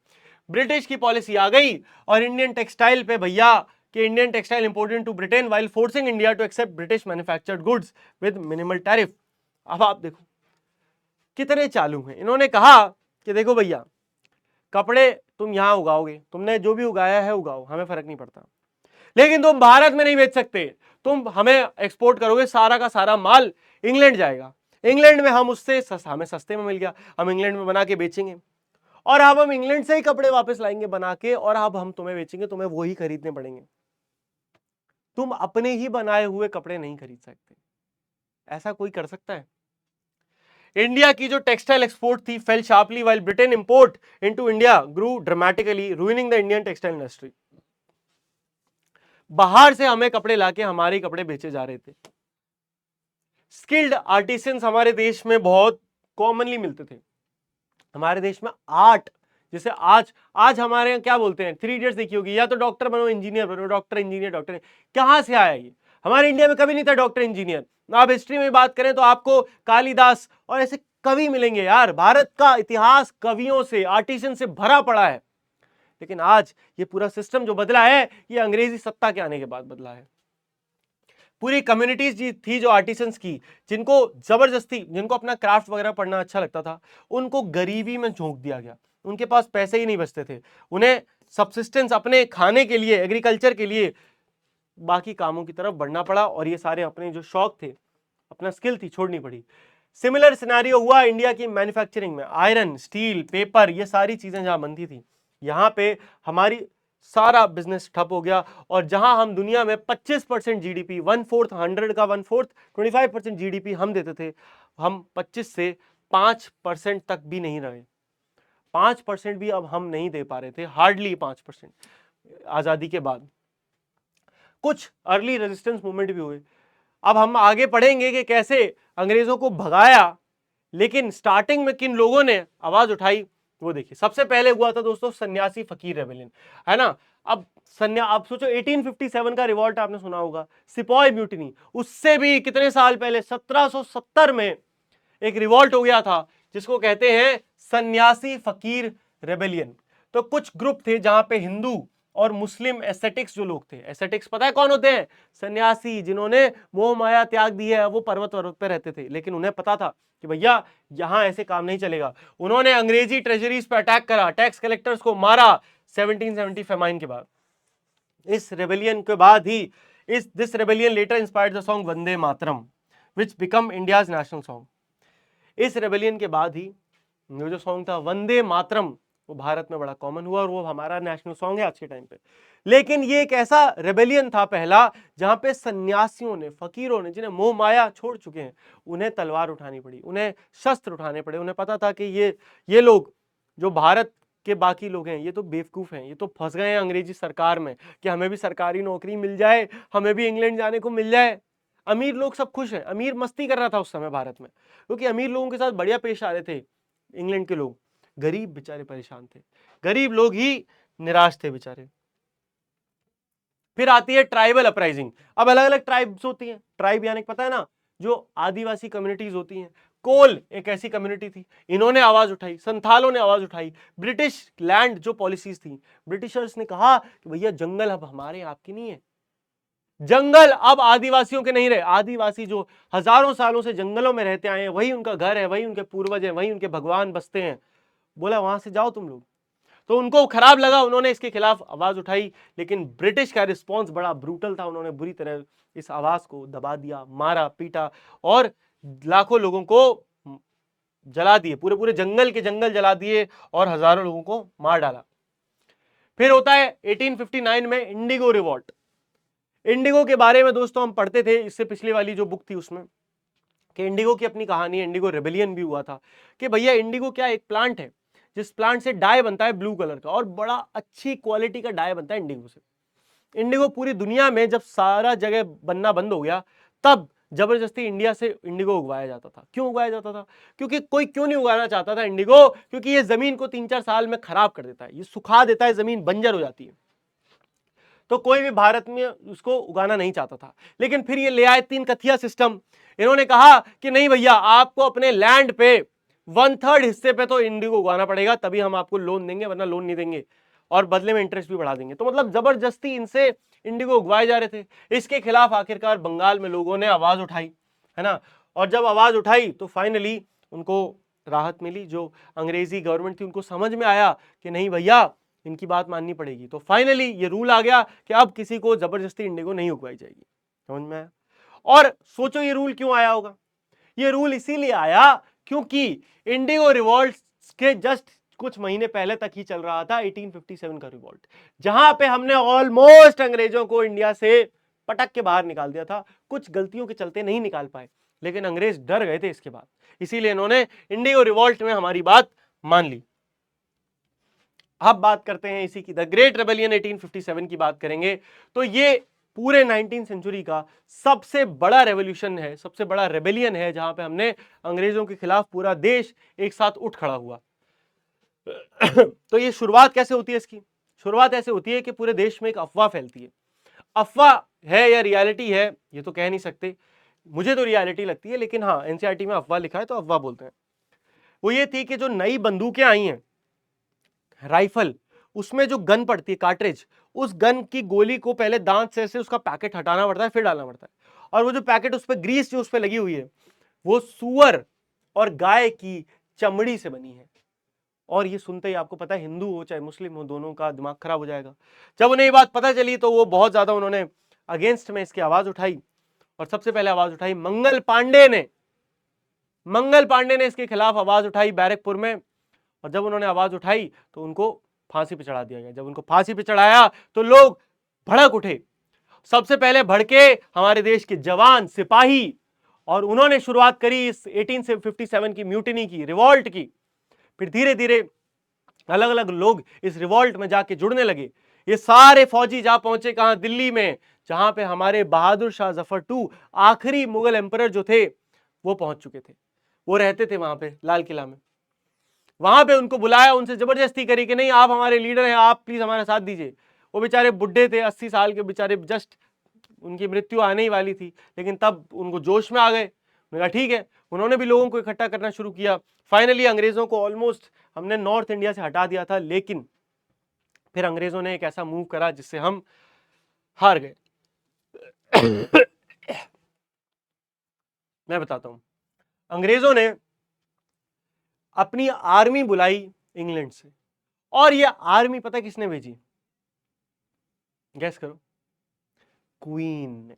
ब्रिटिश की पॉलिसी आ गई और इंडियन टेक्सटाइल पे भैया कि Indian textile imported to Britain while forcing India to accept British manufactured goods with minimal tariff. अब आप देखो कितने चालू हैं। इन्होंने कहा कि देखो भैया कपड़े तुम यहां उगाओगे, तुमने जो भी उगाया है उगाओ, हमें फर्क नहीं पड़ता, लेकिन तुम भारत में नहीं बेच सकते, तुम हमें एक्सपोर्ट करोगे, सारा का सारा माल इंग्लैंड जाएगा, इंग्लैंड में हम उससे हमें सस्ते में मिल गया, हम इंग्लैंड में बना के बेचेंगे, और अब हम इंग्लैंड से ही कपड़े वापस लाएंगे बना के, और अब हम तुम्हें बेचेंगे, तुम्हें वही खरीदने पड़ेंगे, तुम अपने ही बनाए हुए कपड़े नहीं खरीद सकते। ऐसा कोई कर सकता है? इंडिया की जो टेक्सटाइल एक्सपोर्ट थी fell sharply while Britain import into India grew dramatically ruining the Indian textile industry. बाहर से हमें कपड़े लाके हमारे कपड़े बेचे जा रहे थे। स्किल्ड आर्टिसंस हमारे देश में बहुत कॉमनली मिलते थे। हमारे देश में आर्ट, जैसे आज हमारे यहाँ क्या बोलते हैं, 3 इडियट्स देखी होगी, या तो डॉक्टर बनो इंजीनियर बनो, डॉक्टर इंजीनियर डॉक्टर, कहां से आया ये? हमारे इंडिया में कभी नहीं था डॉक्टर इंजीनियर। आप हिस्ट्री में बात करें तो आपको कालिदास और ऐसे कवि मिलेंगे यार, भारत का इतिहास कवियों से, आर्टिसन से भरा पड़ा है। लेकिन आज ये पूरा सिस्टम जो बदला है, ये अंग्रेजी सत्ता के आने के बाद बदला है। पूरी कम्युनिटीज थी जो आर्टिसंस की, जिनको जबरदस्ती, जिनको अपना क्राफ्ट वगैरह पढ़ना अच्छा लगता था, उनको गरीबी में झोंक दिया गया। उनके पास पैसे ही नहीं बचते थे, उन्हें सब्सिस्टेंस अपने खाने के लिए, एग्रीकल्चर के लिए बाकी कामों की तरफ बढ़ना पड़ा, और ये सारे अपने जो शौक थे, अपना स्किल थी, छोड़नी पड़ी। सिमिलर सिनेरियो हुआ इंडिया की मैन्युफैक्चरिंग में। आयरन, स्टील, पेपर, ये सारी चीजें जहां बनती थी, यहां पे हमारी सारा बिजनेस ठप हो गया, और जहां हम दुनिया में 25% जीडीपी, 1/4 100 का 1/4 25% जीडीपी हम देते थे, हम 25 से 5% तक भी नहीं रहे। 5% भी अब हम नहीं दे पा रहे थे, हार्डली 5% आजादी के बाद। कुछ अर्ली रेजिस्टेंस मूवमेंट भी हुए। अब हम आगे पढ़ेंगे कि कैसे अंग्रेजों को भगाया, लेकिन स्टार्टिंग में किन लोगों ने आवाज उठाई वो देखिए। सबसे पहले हुआ था दोस्तों सन्यासी फकीर रेबेलियन, है ना। अब आप सोचो 1857 का रिवॉल्ट आपने सुना होगा, सिपॉय म्यूटिनी, उससे भी कितने साल पहले 1770 में एक रिवॉल्ट हो गया था जिसको कहते हैं सन्यासी फकीर रेबेलियन। तो कुछ ग्रुप थे जहां पे हिंदू और मुस्लिम एस्थेटिक्स जो लोग थे, एस्थेटिक्स पता है कौन होते हैं? सन्यासी, जिन्होंने मोह माया त्याग दी है, वो पर्वत पर्वत पे रहते थे, लेकिन उन्हें पता था कि भैया यहां ऐसे काम नहीं चलेगा। उन्होंने अंग्रेजी ट्रेजरीज पर अटैक करा, टैक्स कलेक्टर्स को मारा 1770 फेमाइन के बाद। इस रेबेलियन के बाद ही this rebellion later inspired the song Vande Mataram which became India's national song. इस रेबेलियन के बाद ही जो सॉन्ग था वंदे मातरम, वो भारत में बड़ा कॉमन हुआ और वो हमारा नेशनल सॉन्ग है आज के टाइम पे। लेकिन ये एक ऐसा रेबेलियन था पहला जहां पे सन्यासियों ने, फकीरों ने, जिन्हें मोह माया छोड़ चुके हैं, उन्हें तलवार उठानी पड़ी, उन्हें शस्त्र उठाने पड़े। उन्हें पता था कि ये लोग जो भारत के बाकी लोग हैं, ये तो बेवकूफ हैं, ये तो फंस गए हैं अंग्रेजी सरकार में कि हमें भी सरकारी नौकरी मिल जाए, हमें भी इंग्लैंड जाने को मिल जाए। अमीर लोग सब खुश हैं, अमीर मस्ती कर रहा था उस समय भारत में, क्योंकि अमीर लोगों के साथ बढ़िया पेश आ रहे थे इंग्लैंड के लोग। गरीब बेचारे परेशान थे, गरीब लोग ही निराश थे बेचारे। फिर आती है ट्राइबल अपराइजिंग। अब अलग अलग ट्राइब्स होती हैं, ट्राइब यानी पता है ना, जो आदिवासी कम्युनिटीज होती हैं। कोल एक ऐसी कम्युनिटी थी, इन्होंने आवाज उठाई, संथालों ने आवाज उठाई। ब्रिटिश लैंड जो पॉलिसीज थी, ब्रिटिशर्स ने कहा कि भैया जंगल अब हमारे आपके नहीं है, जंगल अब आदिवासियों के नहीं रहे। आदिवासी जो हजारों सालों से जंगलों में रहते आए हैं, वही उनका घर है, वही उनके पूर्वज हैं, वही उनके भगवान बसते हैं। बोला वहां से जाओ तुम लोग। तो उनको खराब लगा, उन्होंने इसके खिलाफ आवाज उठाई, लेकिन ब्रिटिश का रिस्पॉन्स बड़ा ब्रूटल था। उन्होंने बुरी तरह इस आवाज को दबा दिया, मारा पीटा और लाखों लोगों को जला दिए, पूरे पूरे जंगल के जंगल जला दिए और हजारों लोगों को मार डाला। फिर होता है 1859 में इंडिगो रिवॉल्ट। इंडिगो के बारे में दोस्तों हम पढ़ते थे, इससे पिछली वाली जो बुक थी उसमें, कि इंडिगो की अपनी कहानी है, इंडिगो रेबेलियन भी हुआ था। कि भैया इंडिगो क्या, एक प्लांट है जिस प्लांट से डाई बनता है ब्लू कलर का, और बड़ा अच्छी क्वालिटी का डाई बनता है इंडिगो से। इंडिगो पूरी दुनिया में जब सारा जगह बनना बंद हो गया, तब जबरदस्ती इंडिया से इंडिगो उगवाया जाता था। क्यों उगवाया जाता था? क्योंकि कोई क्यों नहीं उगाना चाहता था इंडिगो? क्योंकि ये जमीन को 3-4 साल में खराब कर देता है, ये सुखा देता है, जमीन बंजर हो जाती है। तो कोई भी भारत में उसको उगाना नहीं चाहता था। लेकिन फिर ये ले आए 3 कथिया सिस्टम। इन्होंने कहा कि नहीं भैया, आपको अपने लैंड पे 1/3 हिस्से पे तो इंडिगो उगाना पड़ेगा, तभी हम आपको लोन देंगे, वरना लोन नहीं देंगे, और बदले में इंटरेस्ट भी बढ़ा देंगे। तो मतलब जबरदस्ती इनसे इंडिगो उगवाए जा रहे थे। इसके खिलाफ आखिरकार बंगाल में लोगों ने आवाज उठाई, है ना। और जब आवाज उठाई तो फाइनली उनको राहत मिली। जो अंग्रेजी गवर्नमेंट थी उनको समझ में आया कि नहीं भैया, इनकी बात माननी पड़ेगी। तो फाइनली ये रूल आ गया कि अब किसी को जबरदस्ती इंडिगो नहीं उगवाई जाएगी। समझ में आया? और सोचो ये रूल क्यों आया होगा? ये रूल इसीलिए आया क्योंकि इंडिगो रिवॉल्ट के जस्ट कुछ महीने पहले तक ही चल रहा था 1857 का रिवॉल्ट, जहां पे हमने ऑलमोस्ट अंग्रेजों को इंडिया से पटक के बाहर निकाल दिया था। कुछ गलतियों के चलते नहीं निकाल पाए, लेकिन अंग्रेज डर गए थे इसके बाद, इसीलिए इन्होंने इंडिगो रिवॉल्ट में हमारी बात मान ली। अब बात करते हैं इसी की, द ग्रेट रेबेलियन 1857 की बात करेंगे। तो ये पूरे 19वीं सेंचुरी का सबसे बड़ा रेवोल्यूशन है, सबसे बड़ा रेबेलियन है, जहां पे हमने अंग्रेजों के खिलाफ पूरा देश एक साथ उठ खड़ा हुआ। तो ये शुरुआत कैसे होती है इसकी? शुरुआत ऐसे होती है कि पूरे देश में एक अफवाह फैलती है। अफवाह है या रियलिटी है ये तो कह नहीं सकते, मुझे तो रियलिटी लगती है, लेकिन हाँ एनसीईआरटी में अफवाह लिखा है तो अफवाह बोलते हैं। वो ये थी कि जो नई बंदूकें आई हैं, राइफल, उसमें जो गन पड़ती है, कार्ट्रिज, उस गन की गोली को पहले दांत से उसका पैकेट हटाना पड़ता है, फिर डालना पड़ता है। और वो जो पैकेट, उस पर ग्रीस जो उस पर लगी हुई है, वो सुअर और गाय की चमड़ी से बनी है। और ये सुनते ही आपको पता है, हिंदू हो चाहे मुस्लिम हो, दोनों का दिमाग खराब हो जाएगा। जब उन्हें ये बात पता चली तो वो बहुत ज्यादा उन्होंने अगेंस्ट में इसकी आवाज उठाई, और सबसे पहले आवाज उठाई मंगल पांडे ने। मंगल पांडे ने इसके खिलाफ आवाज उठाई बैरकपुर में, और जब उन्होंने आवाज उठाई तो उनको फांसी पे चढ़ा दिया गया। जब उनको फांसी पे चढ़ाया तो लोग भड़क उठे। सबसे पहले भड़के हमारे देश के जवान, सिपाही, और उन्होंने शुरुआत करी इस 1857 की म्यूटिनी की, रिवॉल्ट की। फिर धीरे धीरे अलग अलग लोग इस रिवॉल्ट में जाके जुड़ने लगे। ये सारे फौजी जा पहुंचे कहां? दिल्ली में, जहां पे हमारे बहादुर शाह जफर टू, आखिरी मुगल एम्परर जो थे, वो पहुंच चुके थे। वो रहते थे वहां पे लाल किला में। वहां पे उनको बुलाया, उनसे जबरदस्ती करी कि नहीं, आप हमारे लीडर हैं, आप प्लीज हमारा साथ दीजिए। वो बेचारे बुढ़े थे, 80 साल के बेचारे, जस्ट उनकी मृत्यु आने ही वाली थी, लेकिन तब उनको जोश में आ गए। मेरा ठीक है, उन्होंने भी लोगों को इकट्ठा करना शुरू किया। फाइनली अंग्रेजों को ऑलमोस्ट हमने नॉर्थ इंडिया से हटा दिया था, लेकिन फिर अंग्रेजों ने एक ऐसा मूव करा जिससे हम हार गए। मैं बताता हूं, अंग्रेजों ने अपनी आर्मी बुलाई इंग्लैंड से, और ये आर्मी पता किसने भेजी? गैस करो। क्वीन ने।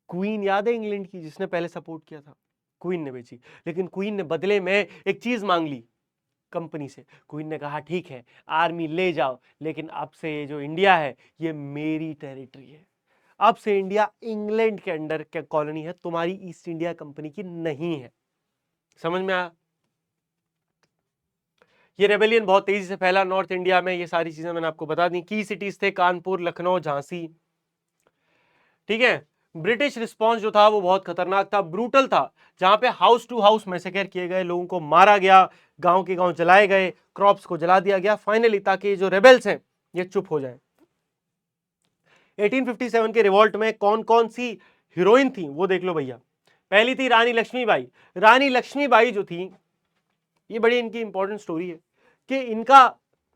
क्वीन याद है इंग्लैंड की, जिसने पहले सपोर्ट किया था? क्वीन ने भेजी। लेकिन क्वीन ने बदले में एक चीज मांग ली कंपनी से। क्वीन ने कहा ठीक है आर्मी ले जाओ, लेकिन अब से ये जो इंडिया है ये मेरी टेरिटरी है। अब से इंडिया इंग्लैंड के अंडर क्या कॉलोनी है, तुम्हारी ईस्ट इंडिया कंपनी की नहीं है। समझ में आया? ये रेबेलियन बहुत तेजी से फैला नॉर्थ इंडिया में। ये सारी चीजें मैंने आपको बता दी। की सिटीज थे कानपुर, लखनऊ, झांसी। ठीक है। ब्रिटिश रिस्पॉन्स जो था वो बहुत खतरनाक था, ब्रूटल था, जहां पे हाउस टू हाउस मैसेकर किए गए, लोगों को मारा गया, गांव के गांव जलाए गए, क्रॉप्स को जला दिया गया फाइनली, ताकि जो रेबेल्स हैं ये चुप हो जाए। 1857 के रिवॉल्ट में कौन कौन सी हीरोइन थी वो देख लो भैया। पहली थी रानी लक्ष्मीबाई। रानी लक्ष्मीबाई जो थी, ये बड़ी इनकी इंपॉर्टेंट स्टोरी है कि इनका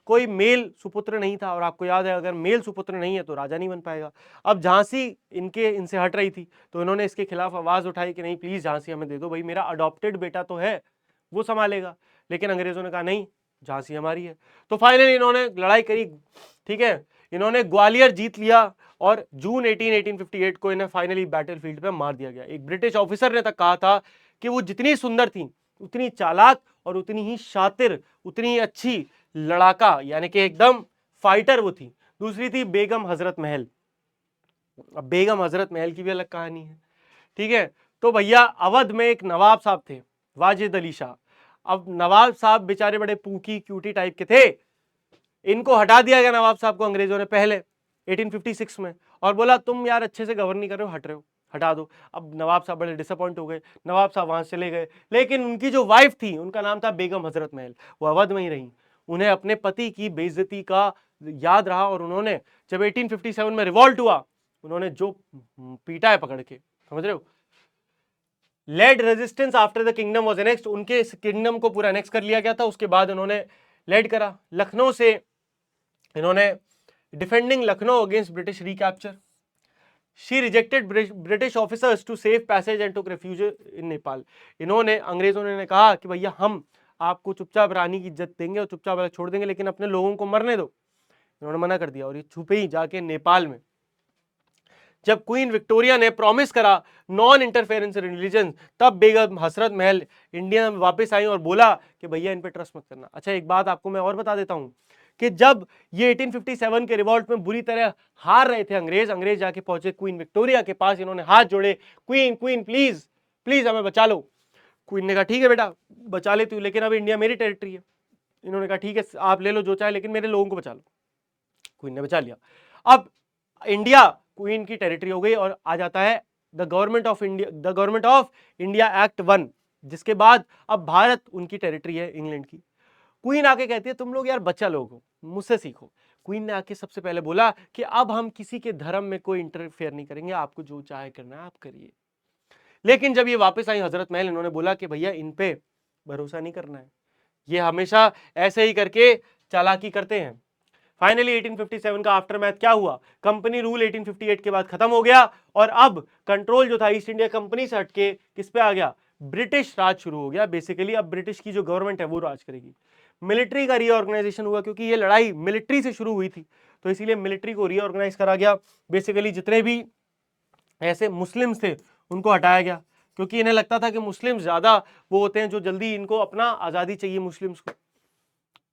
कोई मेल सुपुत्र नहीं था, और आपको याद है अगर मेल सुपुत्र नहीं है तो राजा नहीं बन पाएगा। अब झांसी इनसे हट रही थी, तो इन्होंने इसके खिलाफ आवाज उठाई कि नहीं प्लीज झांसी हमें दे दो भाई, मेरा अडॉप्टेड बेटा तो है, वो संभालेगा। लेकिन अंग्रेजों ने कहा नहीं, झांसी हमारी है। तो फाइनली इन्होंने लड़ाई करी। ठीक है, इन्होंने ग्वालियर जीत लिया, और जून 1858 को इन्हें फाइनली बैटलफील्ड पे मार दिया गया। एक ब्रिटिश ऑफिसर ने तक कहा था कि वो जितनी सुंदर थी, उतनी चालाक और उतनी ही शातिर, उतनी ही अच्छी लड़ाका, यानी कि एकदम फाइटर वो थी। दूसरी थी बेगम हजरत महल। अब बेगम हजरत महल की भी अलग कहानी है। ठीक है, तो भैया अवध में एक नवाब साहब थे, वाजिद अली शाह। अब नवाब साहब बेचारे बड़े पूकी क्यूटी टाइप के थे। इनको हटा दिया गया नवाब साहब को अंग्रेजों ने पहले 1856 में, और बोला तुम यार अच्छे से गवर्न नहीं कर रहे हो, हट रहे हो, हटा दो। अब नवाब साहब बड़े डिसअपॉइंट हो गए, नवाब साहब वहां चले गए। लेकिन उनकी जो वाइफ थी, उनका नाम था बेगम हजरत महल, वो अवध में ही रही। उन्हें अपने पति की बेइज्जती का याद रहा, और उन्होंने जब 1857 में रिवॉल्ट हुआ, उन्होंने जो पीटा है पकड़ के, समझ रहे हो, led resistance after the kingdom was annexed. उनके इस किंगडम को पूरा एनेक्स कर लिया गया था। उसके बाद उन्होंने लेड करा। लखनऊ से इन्होंने defending Lucknow against British recapture. She rejected British officers to save passage and took refuge in Nepal. इन्होंने, अंग्रेजों ने कहा कि भैया हम आपको चुपचाप रानी की इज्जत देंगे और चुपचाप छोड़ देंगे, लेकिन अपने लोगों को मरने दो। इन्होंने मना कर दिया, और ये छुपे ही जाके नेपाल में, जब क्वीन विक्टोरिया ने प्रॉमिस करा नॉन इंटरफेरेंस इन रिलीजन, तब बेगम हसरत महल इंडिया में वापस आई और बोला कि भैया इन पे ट्रस्ट मत करना। अच्छा एक बात आपको मैं और बता देता हूं कि जब ये 1857 के रिवॉल्ट में बुरी तरह हार रहे थे अंग्रेज जाके पहुंचे क्वीन विक्टोरिया के पास, इन्होंने हाथ जोड़े, क्वीन क्वीन प्लीज प्लीज हमें बचा लो। क्वीन ने कहा ठीक है बेटा बचा लेती हूँ, लेकिन अब इंडिया मेरी टेरिटरी है। इन्होंने कहा ठीक है आप ले लो जो चाहे, लेकिन मेरे लोगों को बचा लो। क्वीन ने बचा लिया। अब इंडिया क्वीन की टेरिटरी हो गई, और आ जाता है the government of India act 1, जिसके बाद अब भारत उनकी टेरिटरी है इंग्लैंड की। क्वीन आके कहती है तुम लोग यार बच्चा लोग हो, मुझसे सीखो। क्वीन ने आके सबसे पहले बोला कि अब हम किसी के धर्म में कोई इंटरफेयर नहीं करेंगे, आपको जो चाहे करना है आप करिए। लेकिन जब ये वापस आई हजरत महल, इन्होंने बोला कि भैया इन पे भरोसा नहीं करना है, ये हमेशा ऐसे ही करके चालाकी करते हैं। फाइनली 1857 का आफ्टर मैथ क्या हुआ? कंपनी रूल 1858 के बाद खत्म हो गया, और अब कंट्रोल जो था ईस्ट इंडिया कंपनी से हटके किस पे आ गया? ब्रिटिश राज शुरू हो गया। बेसिकली अब ब्रिटिश की जो गवर्नमेंट है वो राज करेगी। मिलिट्री का रीऑर्गेनाइजेशन हुआ, क्योंकि ये लड़ाई मिलिट्री से शुरू हुई थी, तो इसीलिए मिलिट्री को रीऑर्गेनाइज करा गया। बेसिकली जितने भी ऐसे मुस्लिम्स थे उनको हटाया गया, क्योंकि इन्हें लगता था कि मुस्लिम ज्यादा वो होते हैं जो जल्दी, इनको अपना आजादी चाहिए मुस्लिम्स को,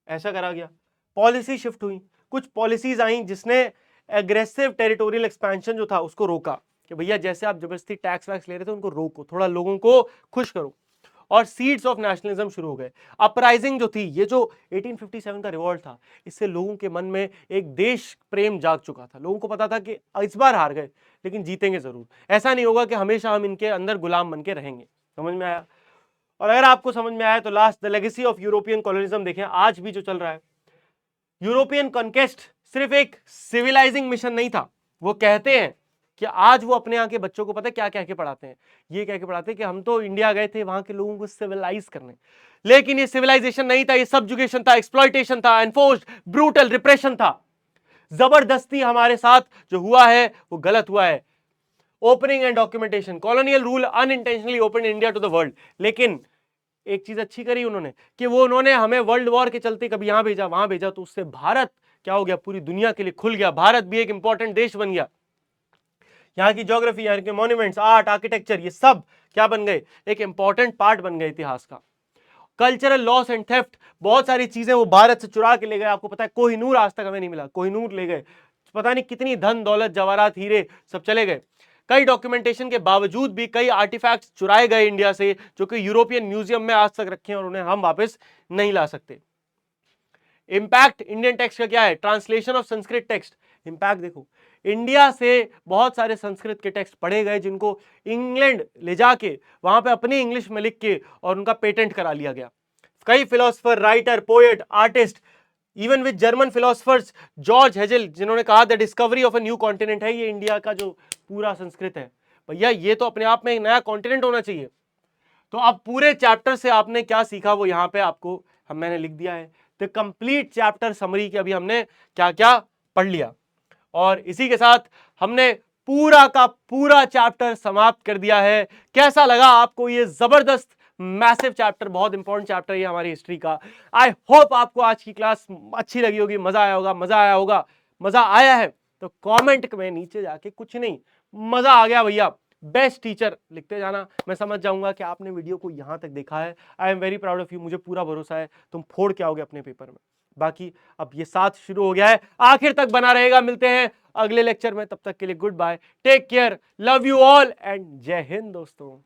ऐसा करा गया। पॉलिसी शिफ्ट हुई, कुछ पॉलिसीज आई जिसने एग्रेसिव टेरिटोरियल एक्सपेंशन जो था उसको रोका, कि भैया जैसे आप जबरदस्ती टैक्स वैक्स ले रहे थे उनको रोको, थोड़ा लोगों को खुश करो। और सीड्स ऑफ नेशनलिज्म शुरू हो गए। अपराइजिंग जो थी, ये जो 1857 का रिवॉल्ट था, इससे लोगों के मन में एक देश प्रेम जाग चुका था। लोगों को पता था कि इस बार हार गए लेकिन जीतेंगे जरूर, ऐसा नहीं होगा कि हमेशा हम इनके अंदर गुलाम बन के रहेंगे। समझ में आया? और अगर आपको समझ में आया तो last the legacy of European colonialism देखें, आज भी जो चल रहा है। यूरोपियन कॉन्क्वेस्ट सिर्फ एक सिविलाइजिंग मिशन नहीं था। वो कहते हैं कि आज वो अपने यहाँ के बच्चों को पता है क्या कह के पढ़ाते हैं? ये कह के पढ़ाते हैं कि हम तो इंडिया गए थे वहां के लोगों को सिविलाइज करने, लेकिन ये सिविलाइजेशन नहीं था, ये सबजुगेशन था, एक्सप्लॉइटेशन था, एनफोर्स्ड ब्रूटल रिप्रेशन था। जबरदस्ती हमारे साथ जो हुआ है वो गलत हुआ है। Opening and documentation, colonial rule unintentionally open India to the world. लेकिन एक चीज अच्छी करी उन्होंने कि वो उन्होंने हमें वर्ल्ड वॉर के चलते कभी यहां भेजा वहां भेजा, तो उससे भारत क्या हो गया, पूरी दुनिया के लिए खुल गया। भारत भी एक इंपॉर्टेंट देश बन गया। यहाँ की ज्योग्राफी, यहाँ के मॉन्यूमेंट्स, आर्ट, आर्किटेक्चर, ये सब क्या बन गए, एक इंपॉर्टेंट पार्ट बन गए इतिहास का। कल्चरल लॉस एंड थेफ्ट, बहुत सारी चीजें वो भारत से चुरा के ले गए। आपको पता है कोहिनूर आज तक हमें नहीं मिला, कोहिनूर ले गए, पता नहीं कितनी धन दौलत जवाहरात हीरे सब चले गए। कई डॉक्यूमेंटेशन के बावजूद भी कई आर्टिफैक्ट्स चुराए गए इंडिया से, जो कि यूरोपियन म्यूजियम में आज तक रखे हैं और उन्हें हम वापस नहीं ला सकते। इंपैक्ट इंडियन टेक्स्ट का क्या है, translation of Sanskrit text. Impact देखो, इंडिया से बहुत सारे संस्कृत के टेक्स्ट पढ़े गए जिनको इंग्लैंड ले जाके वहां पे अपनी इंग्लिश में लिख के और उनका पेटेंट करा लिया गया। कई philosopher, writer, poet, artist, even with German philosophers George hazel, जिन्होंने कहा the discovery of a new continent है ये इंडिया का जो पूरा संस्कृत है। भैया ये तो अपने आप में एक नया कॉन्टिनेंट होना चाहिए। तो अब पूरे चैप्टर से आपने क्या सीखा वो यहाँ पे आपको मैंने लिख दिया है, द कंप्लीट चैप्टर समरी की अभी हमने क्या क्या पढ़ लिया। और इसी के साथ हमने पूरा का पूरा चैप्टर समाप्त कर दिया है। कैसा लगा आपको ये जबरदस्त मैसिव चैप्टर, बहुत इंपॉर्टेंट चैप्टर ये हमारी हिस्ट्री का। आई होप आपको आज की क्लास अच्छी लगी होगी, मजा आया होगा। मजा आया है तो कमेंट में नीचे जाके, कुछ नहीं मजा आ गया भैया, बेस्ट टीचर लिखते जाना। मैं समझ जाऊंगा कि आपने वीडियो को यहां तक देखा है। I am very proud of you, मुझे पूरा भरोसा है तुम फोड़ के आओगे अपने पेपर में। बाकी अब ये साथ शुरू हो गया है, आखिर तक बना रहेगा। मिलते हैं अगले लेक्चर में, तब तक के लिए good bye, take care, love you all and Jai Hind दोस्तों।